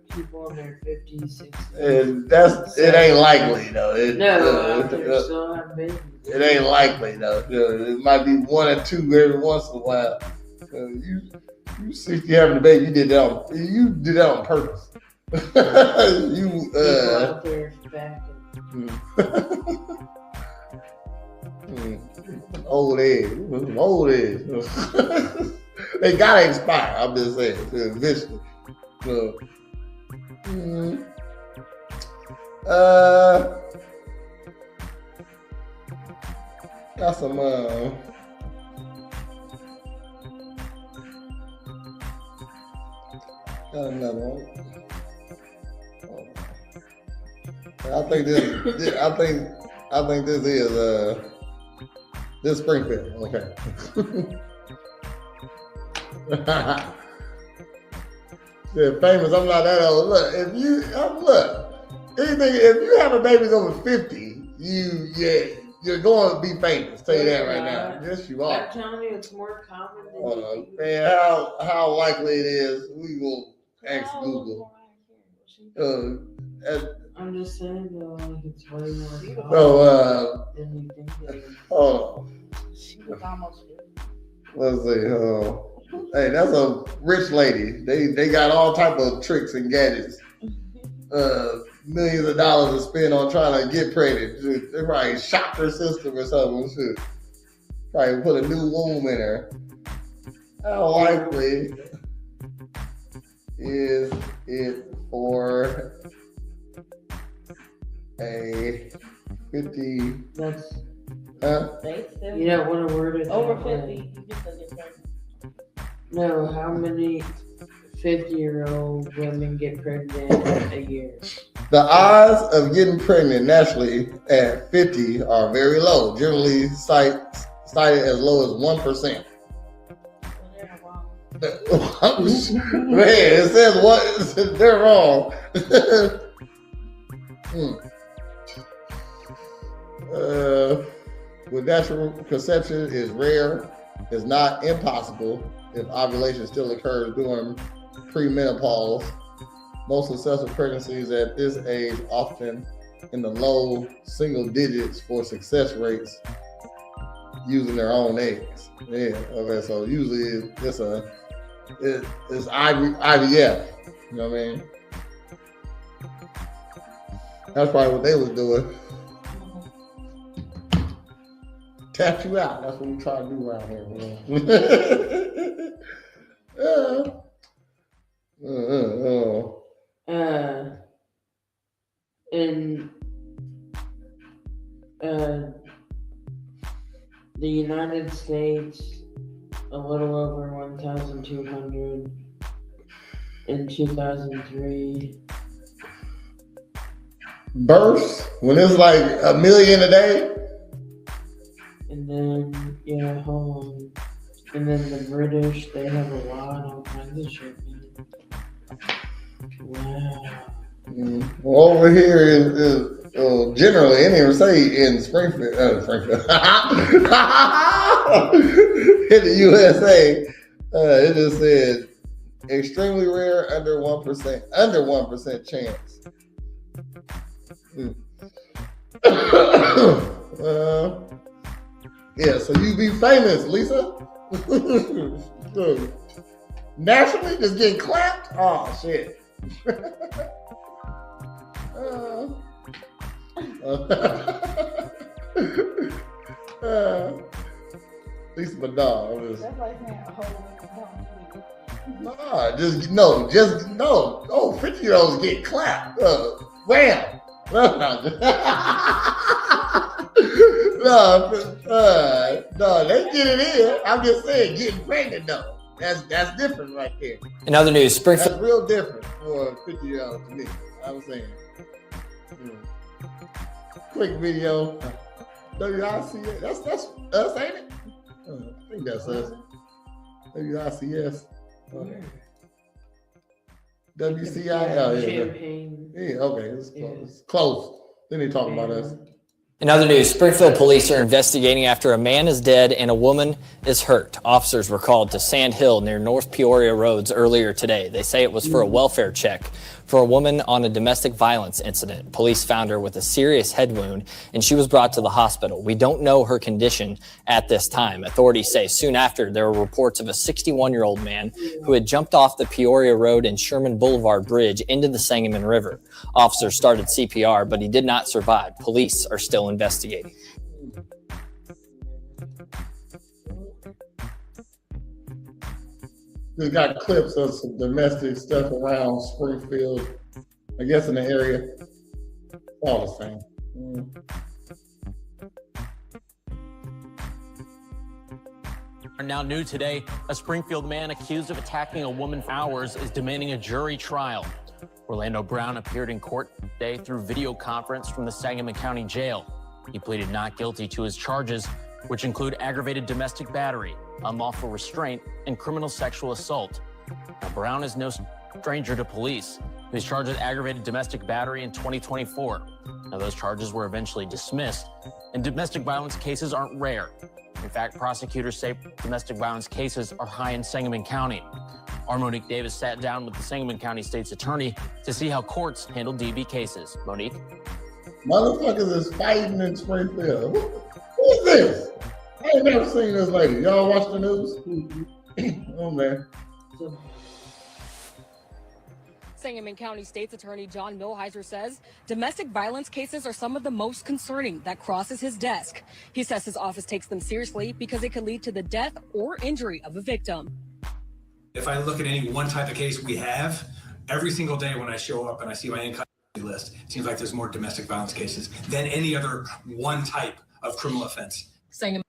people in their 50s, 60s. And it ain't likely though. They still have babies. It ain't likely though. It might be one or two every once in a while. You 60 having a baby, you did that on purpose. People out there back. Old age. They gotta expire. I'm just saying. Eventually. So, got some Got another one. I think this is this Springfield. Okay. They're famous. I'm not that old. Look, if you have a baby over 50, you're going to be famous. Tell you that right now. Yes, you are. I'm telling you, it's more common than you think. Man, how likely it is? We will ask Google. I'm just saying though, like it's way more common than you think it is. She was almost 50. Let's see. Hey, that's a rich lady. They got all type of tricks and gadgets. Millions of dollars to spend on trying to get pregnant. They probably shocked her system or something. Shit. Probably put a new womb in her. How likely is it for a 50? That's. You don't want to word it over 50. You get to get pregnant. No, how many 50-year-old women get pregnant a year? The odds of getting pregnant naturally at 50 are very low, generally cited as low as 1%. Man, it says what? They're wrong. With natural conception is rare, is not impossible if ovulation still occurs during premenopause. Most successful pregnancies at this age often in the low single digits for success rates using their own eggs. Yeah, okay, so usually it's IVF. You know what I mean? That's probably what they was doing. Tap you out. That's what we try to do around here, In the United States, a little over 1,200 in 2003. Births? When it's like 1 million a day? And then, hold on. And then the British, they have a lot, all kinds of shit. Wow. Well, over here is generally, I didn't even say in Springfield, in the USA, it just said extremely rare, under 1% chance. Yeah, so you be famous, Lisa. Nationally, just getting clapped? Oh, shit. Lisa my dog. That's like saying a whole No, 50-year-olds get clapped. Wham! No, they get it in. I'm just saying, getting pregnant though. That's different right there. In other news, Springfield. That's real different for a 50-year-old to me. I'm saying. Quick video. WICS. That's us, ain't it? I think that's us. WICS. WCI. Oh, yeah. Champagne. Yeah, okay. It's close. It's close. Then they talk about us. In other news, Springfield police are investigating after a man is dead and a woman is hurt. Officers were called to Sand Hill near North Peoria roads earlier today. They say it was for a welfare check for a woman on a domestic violence incident. Police found her with a serious head wound and she was brought to the hospital. We don't know her condition at this time. Authorities say soon after there were reports of a 61-year-old man who had jumped off the Peoria Road and Sherman Boulevard Bridge into the Sangamon River. Officers started CPR, but he did not survive. Police are still investigating. We got clips of some domestic stuff around Springfield. I guess in the area. All the same. Now new today, a Springfield man accused of attacking a woman for hours is demanding a jury trial. Orlando Brown appeared in court today through video conference from the Sangamon County Jail. He pleaded not guilty to his charges, which include aggravated domestic battery, unlawful restraint, and criminal sexual assault. Now, Brown is no stranger to police. He was charged with aggravated domestic battery in 2024. Now, those charges were eventually dismissed, and domestic violence cases aren't rare. In fact, prosecutors say domestic violence cases are high in Sangamon County. Our Monique Davis sat down with the Sangamon County State's Attorney to see how courts handle DV cases. Monique? Motherfuckers is fighting in Springfield. Who is this? I ain't never seen this lady. Y'all watch the news? Oh, man. Sangamon County State's Attorney John Milheiser says domestic violence cases are some of the most concerning that crosses his desk. He says his office takes them seriously because it could lead to the death or injury of a victim. If I look at any one type of case we have, every single day when I show up and I see my income list, it seems like there's more domestic violence cases than any other one type of criminal offense. Sangamon.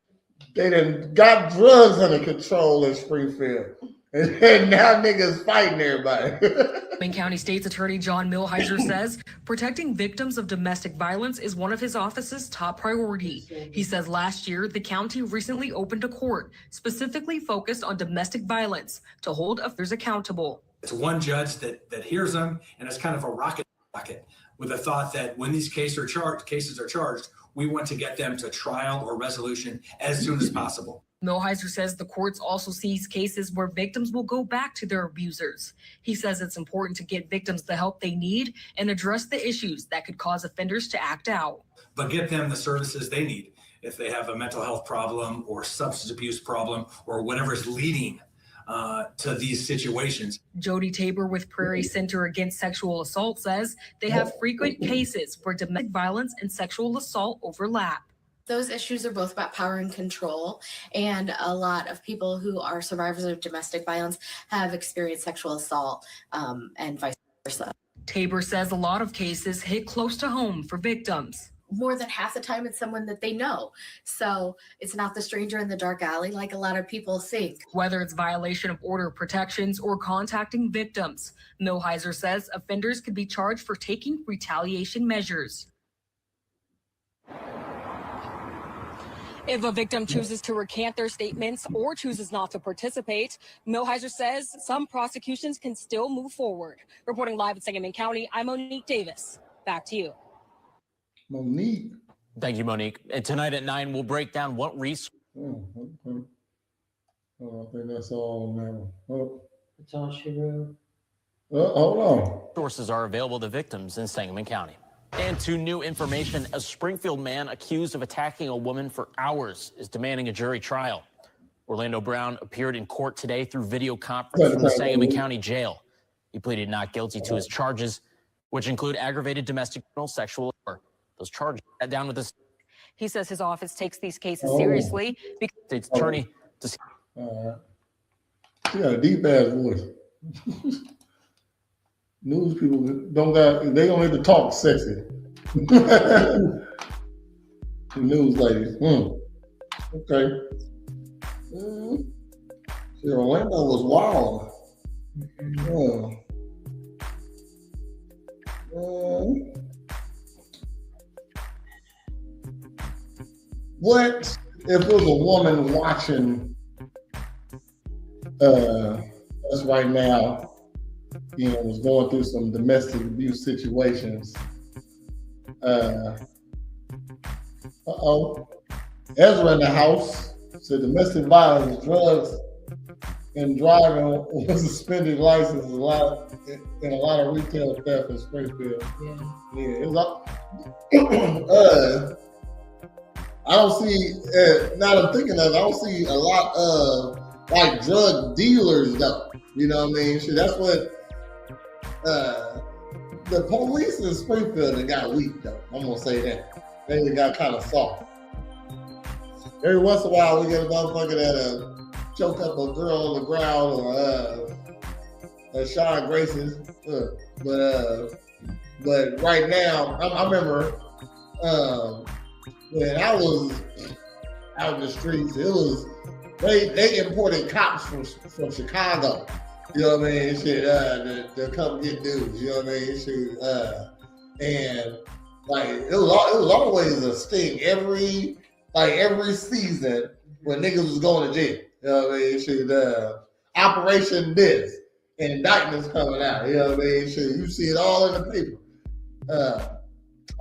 They done got drugs under control in Springfield. And now niggas fighting everybody. Sangamon County State's Attorney John Milheiser says protecting victims of domestic violence is one of his office's top priority. He says last year, the county recently opened a court specifically focused on domestic violence to hold offenders accountable. It's one judge that hears them, and it's kind of a rocket with the thought that when these cases are charged, we want to get them to trial or resolution as soon as possible. Milheiser says the courts also sees cases where victims will go back to their abusers. He says it's important to get victims the help they need and address the issues that could cause offenders to act out. But get them the services they need if they have a mental health problem or substance abuse problem or whatever is leading to these situations. Jody Tabor with Prairie Center Against Sexual Assault says they have frequent cases where domestic violence and sexual assault overlap. Those issues are both about power and control, and a lot of people who are survivors of domestic violence have experienced sexual assault and vice versa. Tabor says a lot of cases hit close to home for victims. More than half the time, it's someone that they know. So it's not the stranger in the dark alley like a lot of people think. Whether it's violation of order protections or contacting victims, Milheiser says offenders could be charged for taking retaliation measures. If a victim chooses to recant their statements or chooses not to participate, Milheiser says some prosecutions can still move forward. Reporting live in Sangamon County, I'm Monique Davis. Back to you. Monique. Thank you, Monique. And tonight at 9, we'll break down what research. Oh, okay. Oh, I think that's all now. Oh. That's all she wrote. Hold on. Sources are available to victims in Sangamon County. And to new information, a Springfield man accused of attacking a woman for hours is demanding a jury trial. Orlando Brown appeared in court today through video conference from the Sangamon County Jail. He pleaded not guilty to his charges, which include aggravated domestic sexual assault. Those charges sat down with this. He says his office takes these cases seriously because State's attorney to She got a deep ass voice. News people they don't need to talk sexy. The news ladies. Okay. See, Orlando was wild. What if it was a woman watching us right now, was going through some domestic abuse situations? Ezra in the house said domestic violence, drugs, and driving with a suspended license is a lot of retail theft in Springfield. Yeah, it was I don't see, now that I'm thinking of it, I don't see a lot of like drug dealers though. You know what I mean? Shit, that's what the police in Springfield, they got weak though. I'm gonna say that. They got kind of soft. Every once in a while we get a motherfucker that choke up a girl on the ground or Sean Grace's. But right now, I remember when I was out in the streets, it was they imported cops from Chicago. You know what I mean? Shit, to come get dudes. You know what I mean? Shit, and like it was always a sting every season when niggas was going to jail. You know what I mean? Shit, Operation this, indictments coming out. You know what I mean? Shit, you see it all in the paper.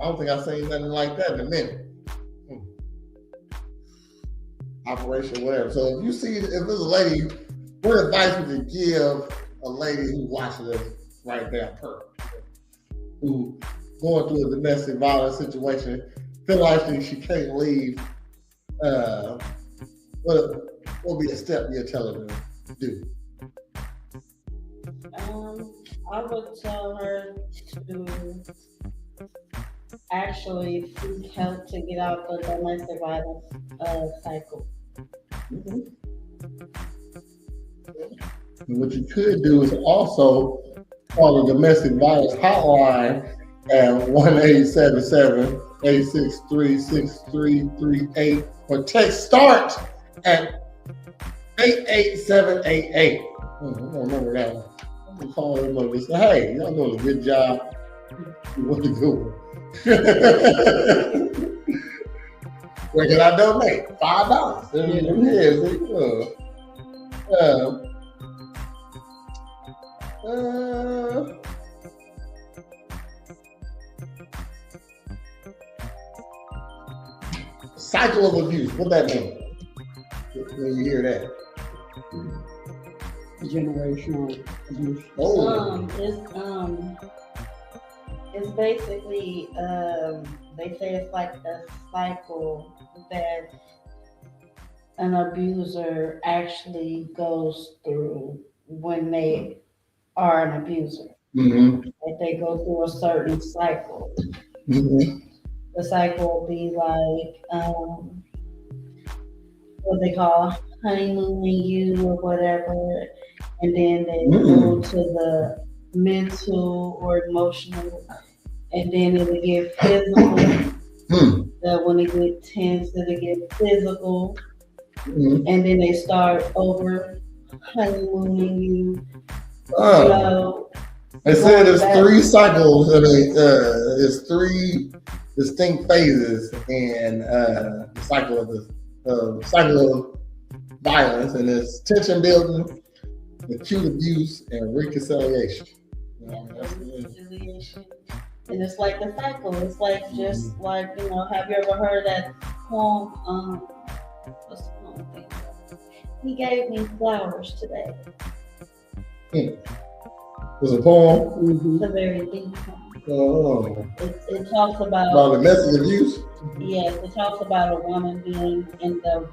I don't think I've seen nothing like that in a minute. Operation whatever. So if you see, if there's a lady, what advice would you give a lady who watches us right now, who going through a domestic violence situation, feel like she can't leave? What would be a step you're telling her to do? I would tell her to actually seek help to get out the domestic violence cycle. Mm-hmm. And what you could do is also call the domestic violence hotline at 1-877-863-6338 or text START at 88788. I remember that one. I'm calling them over and say, hey, y'all doing a good job. What to do? Where can I donate? $5. Cycle of abuse. What that mean? When you hear that? Generational abuse. It's basically they say it's like a cycle that an abuser actually goes through when they are an abuser. Mm-hmm. Like they go through a certain cycle. Mm-hmm. The cycle will be like what they call honeymooning you or whatever, and then they go to the mental or emotional, and then it'll get physical. That when it get tense, it'll get physical, and then they start over honeymooning you. So they said there's 3 cycles. I mean, there's 3 distinct phases in the cycle of violence, and it's tension building, acute abuse, and reconciliation. Reconciliation. And it's like the cycle. It's like just like, have you ever heard that poem? What's the poem thing? He gave me flowers today. It's a poem? It's a very deep poem. Oh. It talks about domestic abuse? Yes, it talks about a woman being in the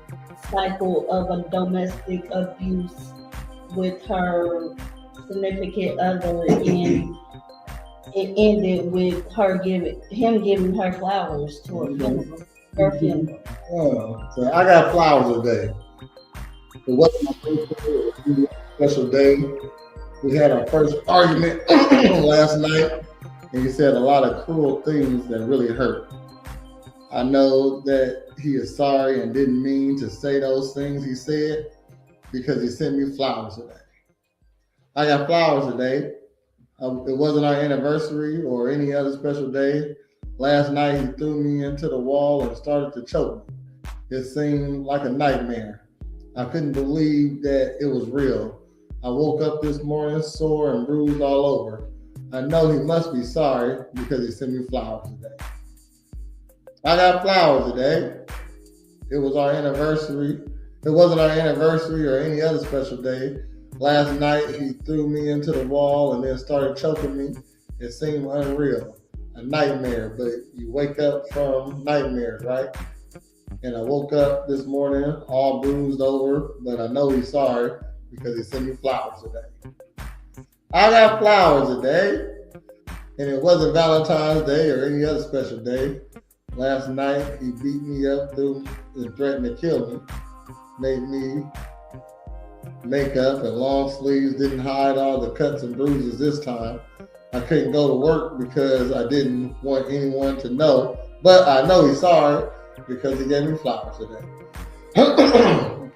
cycle of a domestic abuse with her significant other, and it ended with him giving her flowers to her funeral. Oh, so I got flowers today. It wasn't my birthday, it was a special day. We had our first argument last night, and he said a lot of cruel things that really hurt. I know that he is sorry and didn't mean to say those things he said, because he sent me flowers today. I got flowers today. It wasn't our anniversary or any other special day. Last night he threw me into the wall and started to choke me. It seemed like a nightmare. I couldn't believe that it was real. I woke up this morning sore and bruised all over. I know he must be sorry because he sent me flowers today. I got flowers today. It was our anniversary. It wasn't our anniversary or any other special day. Last night he threw me into the wall and then started choking me. It seemed unreal, a nightmare, but you wake up from nightmares, right? And I woke up this morning all bruised over, but I know he's sorry because he sent me flowers today. I got flowers today, and it wasn't Valentine's Day or any other special day. Last night he beat me up and threatened to kill me. Made me makeup and long sleeves, didn't hide all the cuts and bruises this time. I couldn't go to work because I didn't want anyone to know, but I know he's sorry because he gave me flowers today.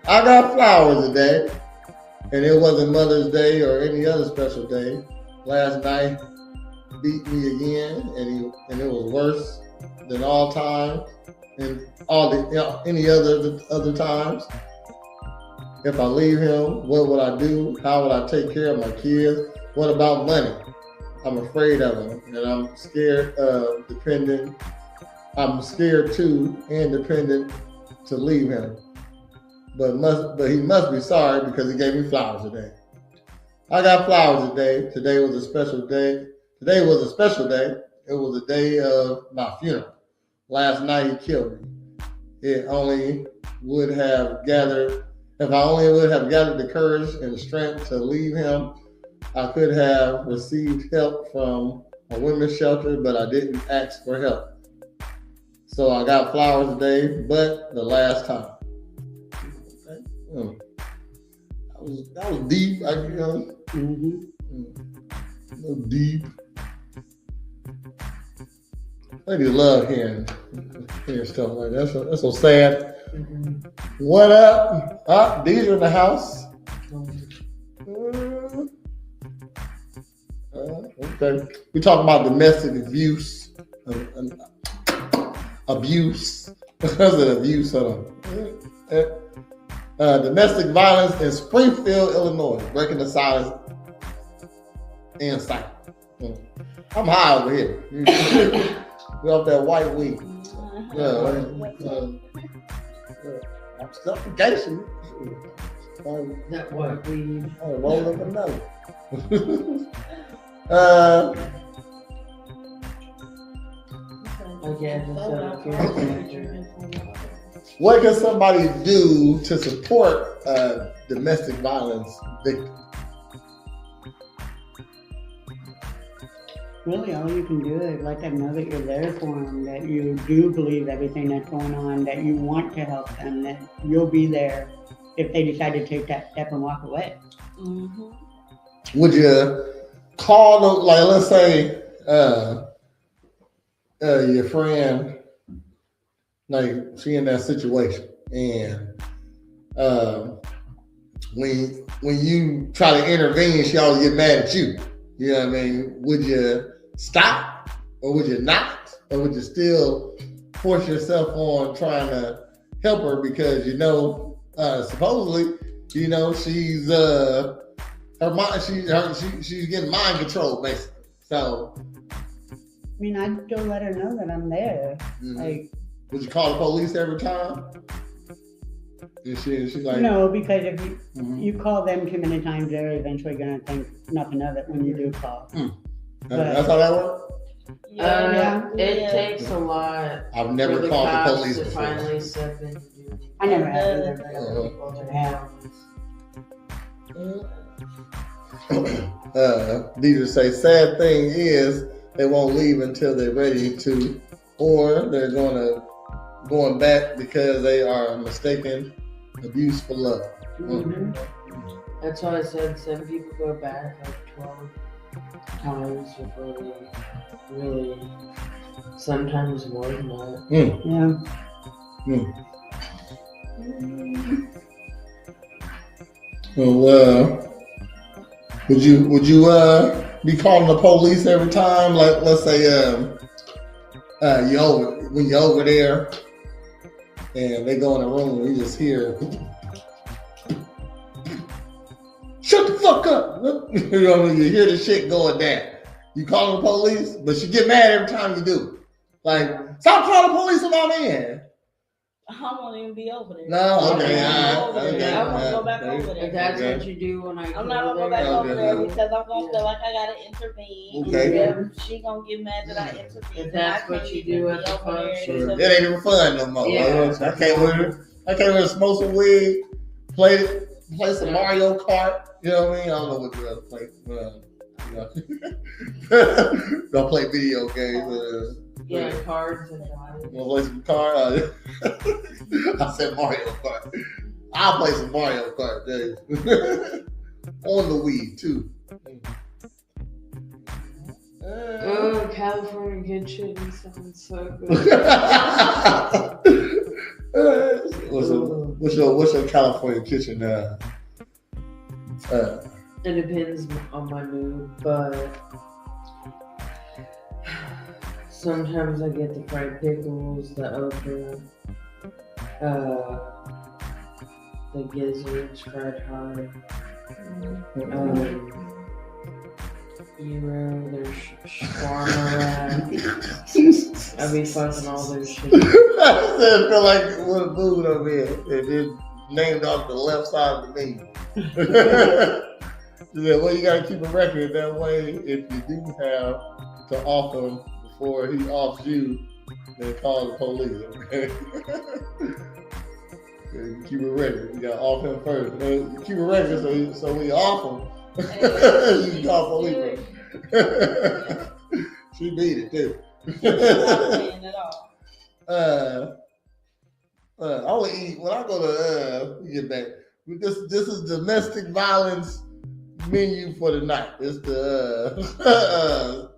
I got flowers today, and it wasn't Mother's Day or any other special day. Last night beat me again, and it was worse than all time and any other times. If I leave him, what would I do? How would I take care of my kids? What about money? I'm afraid of him, and I'm scared of dependent. I'm scared too and dependent to leave him. But he must be sorry because he gave me flowers today. I got flowers today. Today was a special day. It was the day of my funeral. Last night he killed me. If I only would have gathered the courage and the strength to leave him, I could have received help from a women's shelter, but I didn't ask for help. So I got flowers today, but the last time. That was deep. Deep. Ladies love hearing stuff like that. That's so sad. What up? These are in the house. Okay. We talk about domestic abuse. Abuse. Because of abuse. Domestic violence in Springfield, Illinois. Breaking the silence and silence. I'm high over here. We're off that white weed. Suffocation. That white weed. Roll up another. What can somebody do to support a domestic violence victim? Really, all you can do is let them know that you're there for them, that you do believe everything that's going on, that you want to help them, that you'll be there if they decide to take that step and walk away. Mm-hmm. Would you call them, like, let's say your friend, like, she in that situation, and when you try to intervene, she always get mad at you. You know what I mean? Would you stop, or would you not, or would you still force yourself on trying to help her because supposedly, she's she's getting mind control basically. So, I mean, I'd still let her know that I'm there. Mm-hmm. Like, would you call the police every time? She's like, no, because if you call them too many times, they're eventually going to think nothing of it when you do call. That's how that works? It takes a lot. I've never called the police to before. finally step in. I never have either. Deidre say, sad thing is they won't leave until they're ready to, or they're going back because they are mistaken abuse for love. Mm-hmm. That's why I said some people go back like 12 times before they really, sometimes more than that. Well, would you be calling the police every time? Like, let's say when you're over there and they go in the room and you just hear, shut the fuck up. You hear the shit going down. You call the police, but you get mad every time you do. Like, stop calling the police on my man. I won't even be over there. No, okay. I won't go back over there. If that's what you do when I'm not gonna go back over there because I'm gonna feel like I gotta intervene. Okay. And she gonna get mad that I intervened. If that's what you do at the function, it ain't even fun no more. Yeah. I can't wear smoke some weed, play some Mario Kart. You know what I mean? I don't know what you rather play. Don't play video games. cards and Wanna play some cards? I said Mario Kart. I'll play some Mario Kart, Dave. On the Wii too. Oh, California good shit sounds so good. Listen, What's your California kitchen? It depends on my mood, but sometimes I get the fried pickles, the okra, the gizzards fried hard. There's shawarma wrap. I be fucking all their shit. I said, feel like what food over here. It is named off the left side of the menu. Yeah, well, you gotta keep a record that way. If you do have to off him before he offs you, then call the police. Okay. Keep a record. You gotta off him first. Keep a record so when you off him, you can call police. She beat it too. I will eat when I go to get back. This is domestic violence menu for the night. It's the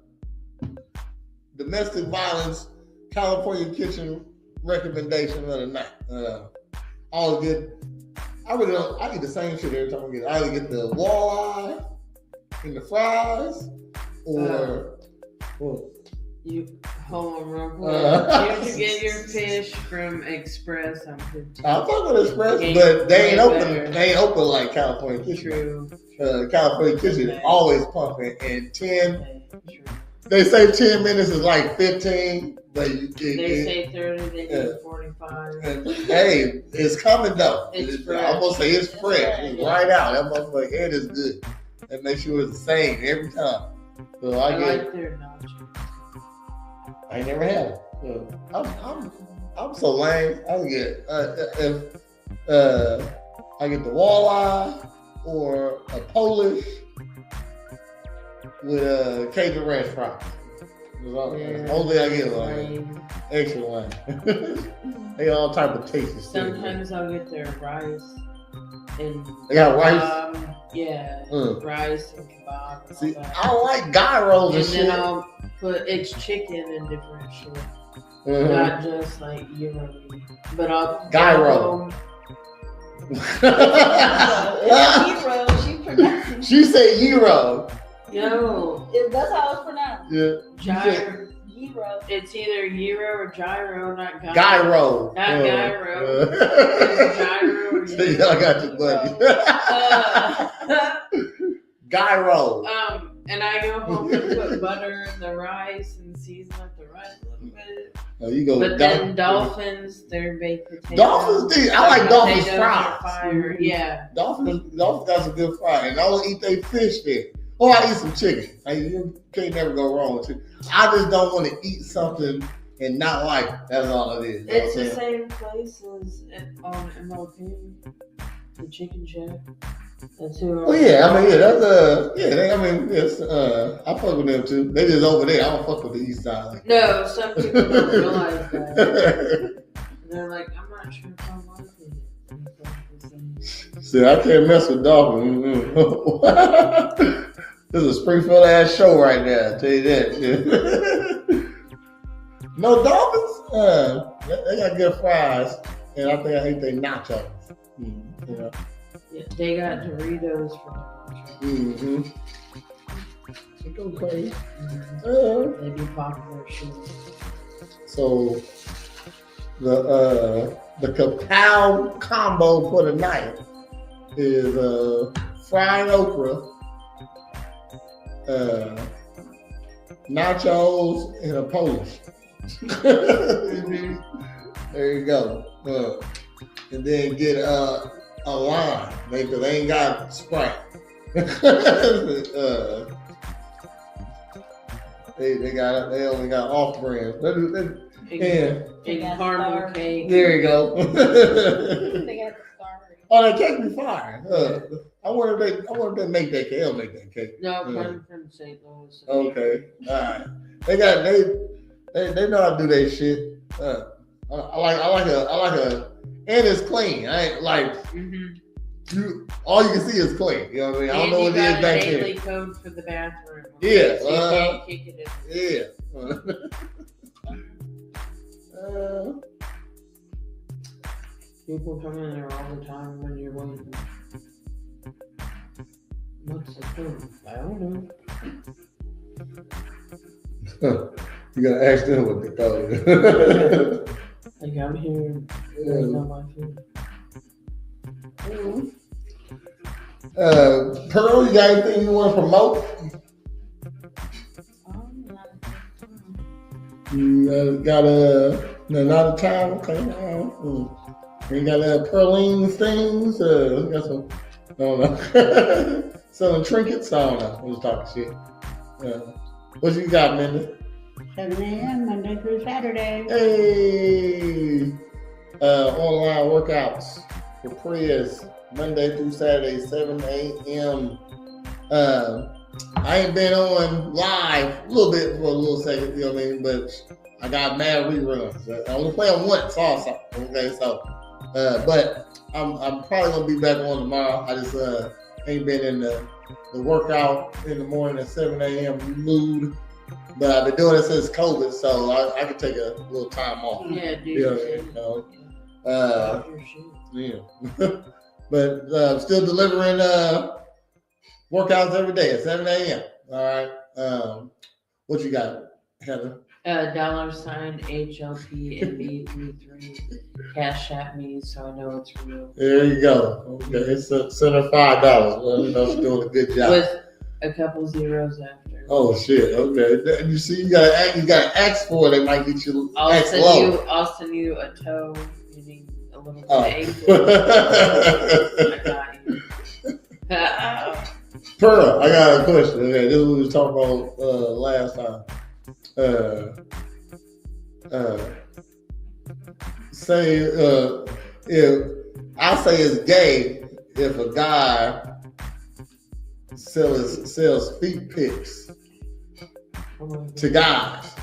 domestic violence California kitchen recommendation of the night. I'll get. I really don't. I eat the same shit every time I get. I either get the walleye and the fries, or you hold on real quick. You get your fish from Express on 15. I fuck with Express, but they ain't open. Better. They ain't open like California kitchen. True. California kitchen is always pumping, and 10. They say 10 minutes is like 15, but they say 30. They do 45. And, hey, it's coming though. It's fresh. I'm gonna say it's fresh. It's right out. That motherfucker head is good. And make sure it's the same every time. So I get. Like their nachos. I ain't never had it. I'm so lame. I get if I get the walleye or a Polish with Cajun ranch fries. That's the only thing I get like extra lime. They all type of tasty stuff. Sometimes I'll get their rice and they got rice. Yeah, rice and kebab. See, I like gyros and shit. Then I'll put chicken and different shit, not just like gyro. But I'll gyro. She said gyro. Yo, that's how it's pronounced. Yeah. Gyro. Gyro. It's either gyro or gyro, not gyro. Gyro. Not gyro. It's gyro or gyro. Y'all got your buddy. Gyro. And I go home and put butter in the rice and season up the rice a little bit. Oh, you go. But then dolphins, they're baked potatoes. Dolphins, I like dolphins fries. Yeah. Dolphins got some good fries, and I will eat their fish there. Or I eat some chicken. You can't never go wrong with chicken. I just don't want to eat something and not like it. That's all it is. It's the same place as on MLP, the Chicken Shack. That's who. Oh yeah, I mean that's yes. I fuck with them too. They just over there. I don't fuck with the East Side. Like no, some people don't realize that. They're like, I'm not sure if I like it. See, I can't mess with dolphins. This is a Springfield ass show right now. I tell you that. No dolphins. They got good fries, and I think I ate their nachos. Yeah. Yeah, they got Doritos for nachos. They go crazy. They do popular shit. So the kapow combo for the night is fried okra, nachos, and a Polish. There you go. And then get a lime, because they ain't got Sprite. They only got off brand. Caramel cake. There you go. They got the star. Oh, that cake be fire. I wonder if they make that cake. They'll make that cake. No, come from St. Louis. Okay, all right. They know how to do their shit. I like a, and it's clean. I ain't like all you can see is clean. You know what I mean? I don't know what it is back there. Daily code for the bathroom. Yeah. So you can't kick it in. Yeah. People come in there all the time when you're waiting. What's the food? I don't know. You gotta ask them what they call it. Like I'm here waiting on my food. Pearl, you got anything you want to promote? Got not out of time. Okay. You got Pearline things. Got some. I don't know. Selling trinkets. I don't know. I'm just talking shit. What you got, Mindy? 7 a.m. Monday through Saturday. Hey. Online workouts for Prez Monday through Saturday, 7 a.m. I ain't been on live a little bit for a little second, you know what I mean? But I got mad reruns. I only play them once also. Okay, so but I'm probably gonna be back on tomorrow. I just ain't been in the workout in the morning at 7 a.m. mood. But I've been doing it since COVID, so I can take a little time off. Yeah, dude. You know, yeah. But still delivering workouts every day at 7 a.m. All right. What you got, Heather? $HLPMB33. Cash at me so I know it's real. There you go. Okay, it's send her $5. Let me know she's doing a good job. With a couple zeros after. Oh shit! Okay, you see, you gotta ask for it. They might get you. I'll send you a toe. You need a little bit of aid. I got you. Pearl, I got a question. Okay, this is what we was talking about last time. Say if I say it's gay if a guy sells feet pics to guys.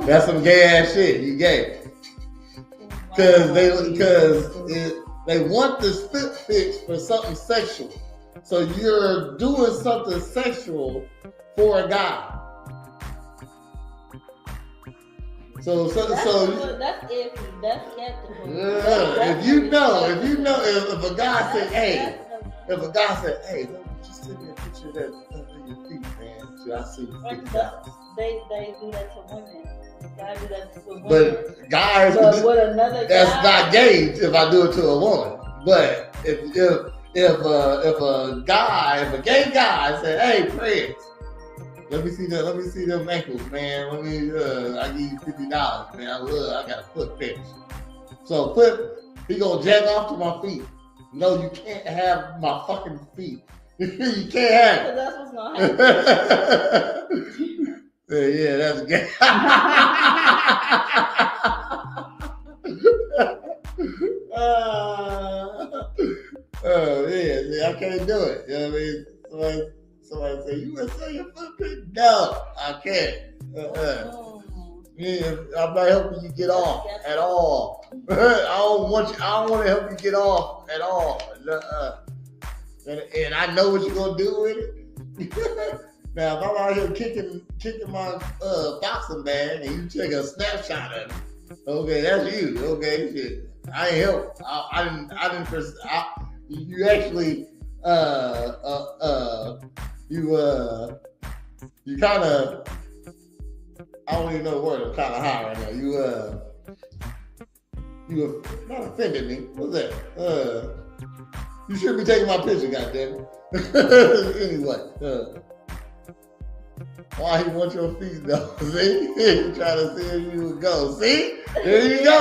That's some gay ass shit. You gay. Because they want this foot pics for something sexual. So you're doing something sexual for a guy. So that's iffy. That's skeptical. If you know, if a guy said, hey, just send me a picture of that of your feet, man. Should I see your feet? They do that to women. Guys do that to women. But guys, with another that's guy, not gay if I do it to a woman. But if a gay guy said, hey, Prez, let me see them ankles, man. I give you $50, man. I got a foot fetish. So he gonna jack off to my feet. No, you can't have my fucking feet. You can't have it. That's what's gonna happen. Yeah, that's gay. Yeah, I can't do it. You know what I mean? Somebody say, you want to sell your foot pic? No, I can't. Yeah, I'm not helping you get off at all. I don't want to help you get off at all. And I know what you're gonna do with it. Now, if I'm out here kicking my boxing bag and you take a snapshot of it, okay, that's you. Okay, shit. I ain't help. You actually you kind of, I don't even know the word. I'm kind of high right now. You not offended me. What's that? You shouldn't be taking my picture, goddammit. Anyway, why he want your feet though? See, he trying to see if you would go. See, there you go.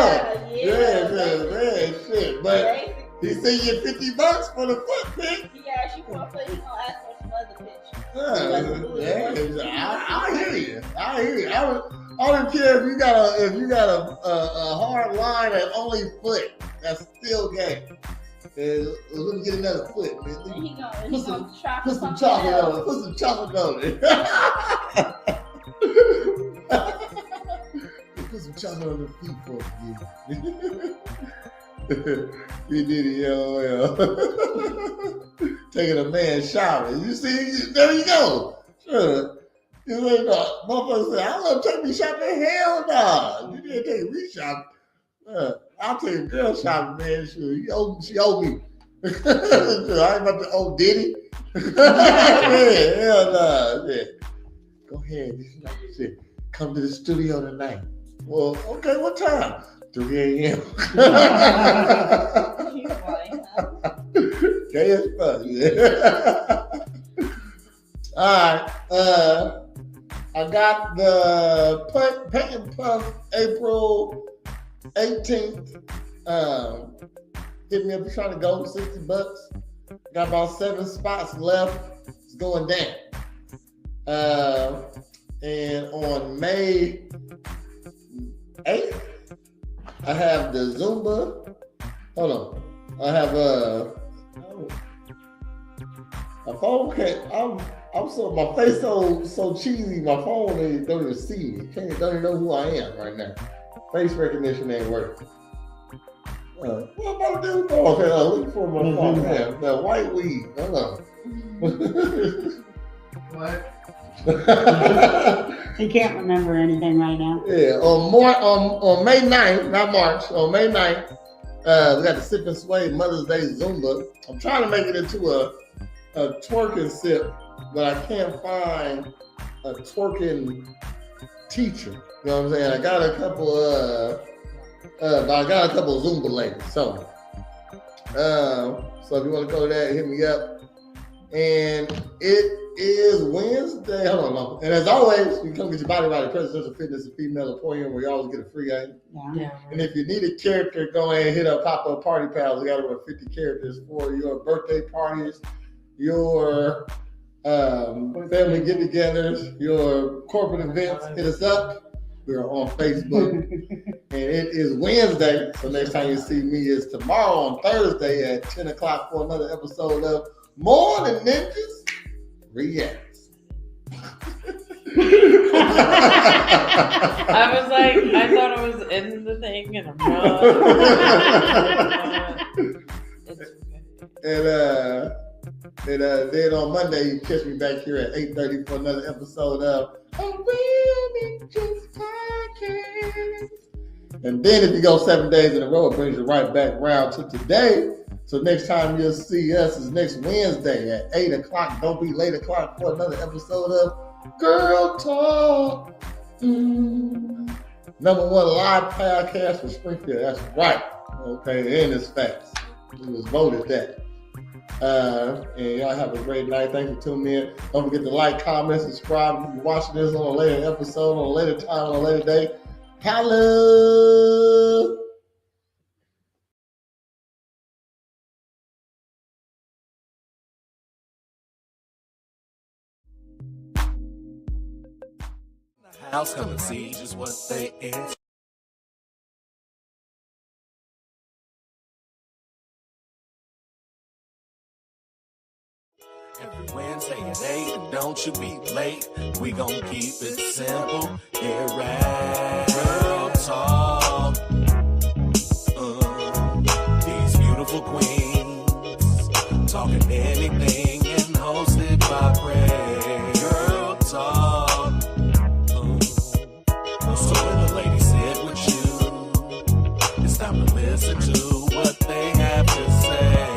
Yeah, shit. But he sent you $50 for the foot pic. He asked you for a foot. He gonna ask for some other picture. I hear you. I don't care if you got a hard line at only foot. That's still gay. Let me get another foot, man. Put some chocolate on it. Put some chocolate on it. Put some chocolate on the feet for you did it, yo. Taking a man's shower. You see, there you go. Sure. You ain't motherfucker say, I love taking me shopping. Hell no. You didn't take me shopping. I'll take a girl shopping, man. She owed me. I ain't about to owe Diddy. Man, hell no. Yeah. Go ahead. Shit. Come to the studio tonight. Well, okay, what time? 3 a.m. Okay, as fuck. Yeah. All right. I got the Paint and Puff April 18th. Hit me up, trying to go $60. Got about 7 spots left. It's going down. And on May 8th, I have the Zumba. Hold on. I have my phone can't. My face so cheesy. My phone don't even see me. Don't even know who I am right now. Face recognition ain't working. What am I about to do? Oh, okay, I'm looking for my phone. Man, that white weed. Hold on. What? He can't remember anything right now. Yeah, on May 9th, not March, on May 9th, we got the Sip and Sway Mother's Day Zumba. I'm trying to make it into a twerking sip, but I can't find a twerking teacher. You know what I'm saying? I got a couple of Zumba ladies. So if you want to go there, hit me up. And it is Wednesday. Hold on, no. And as always, you come get your body right at Presidential Fitness and Female Emporium, where you always get a free game. Yeah. And if you need a character, go ahead and hit up Pop-Up Party Pals. We got over 50 characters for your birthday parties, your family get-togethers, your corporate events. Hit us up. We're on Facebook. And it is Wednesday. So next time you see me is tomorrow on Thursday at 10 o'clock for another episode of More Than Ninjas Reacts. I was like, I thought it was in the thing, and I'm not. And then on Monday, you catch me back here at 8:30 for another episode of A Real Ninjas Podcast. And then if you go 7 days in a row, it brings you right back around to today. So next time you'll see us is next Wednesday at 8 o'clock. Don't be late o'clock for another episode of Girl Talk. #1 live podcast for Springfield. That's right. Okay, and it's fast. It was voted that. And y'all have a great night. Thanks for tuning in. Don't forget to like, comment, subscribe. If you're watching this on a later episode, on a later time, on a later day, holla! House come and see just what they into. Every Wednesday at 8, and don't you be late. We gon' keep it simple. Here at Girl Talk. These beautiful queens talking anything and hosted by Prez. Girl Talk. So when the ladies sit with you, it's time to listen to what they have to say.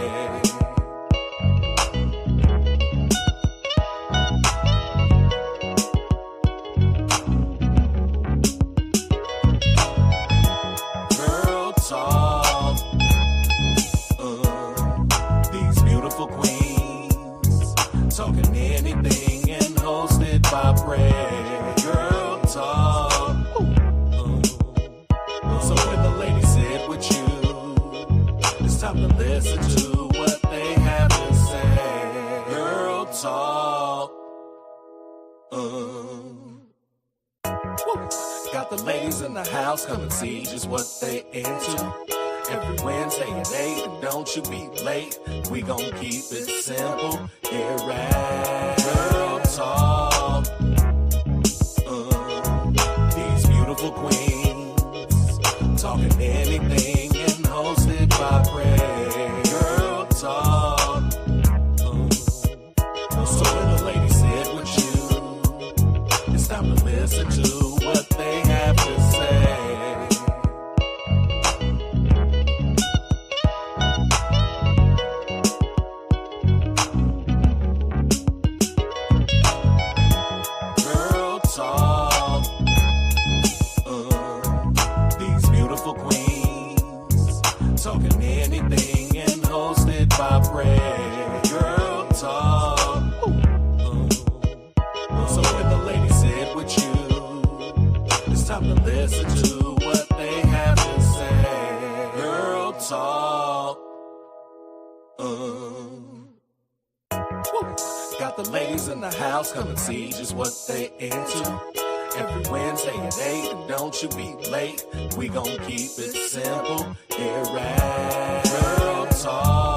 Girl Talk. These beautiful queens talking anything and hosted by Prez. Girl Talk. So when the ladies sit with you, it's time to listen to what they have to say. Girl Talk. Got the ladies in the house, come and see just what they into. Every Wednesday at 8, and don't you be late. We gon' keep it simple. Here at Girl Talk. These beautiful queens talking anything and hosted by Prez. Girl Talk. So when the ladies sit with you, it's time to listen to what they have to say. talk. Got the ladies in the house, come and see just what they into. Every Wednesday at 8, and don't you be late. We gon' keep it simple here at Girl Talk.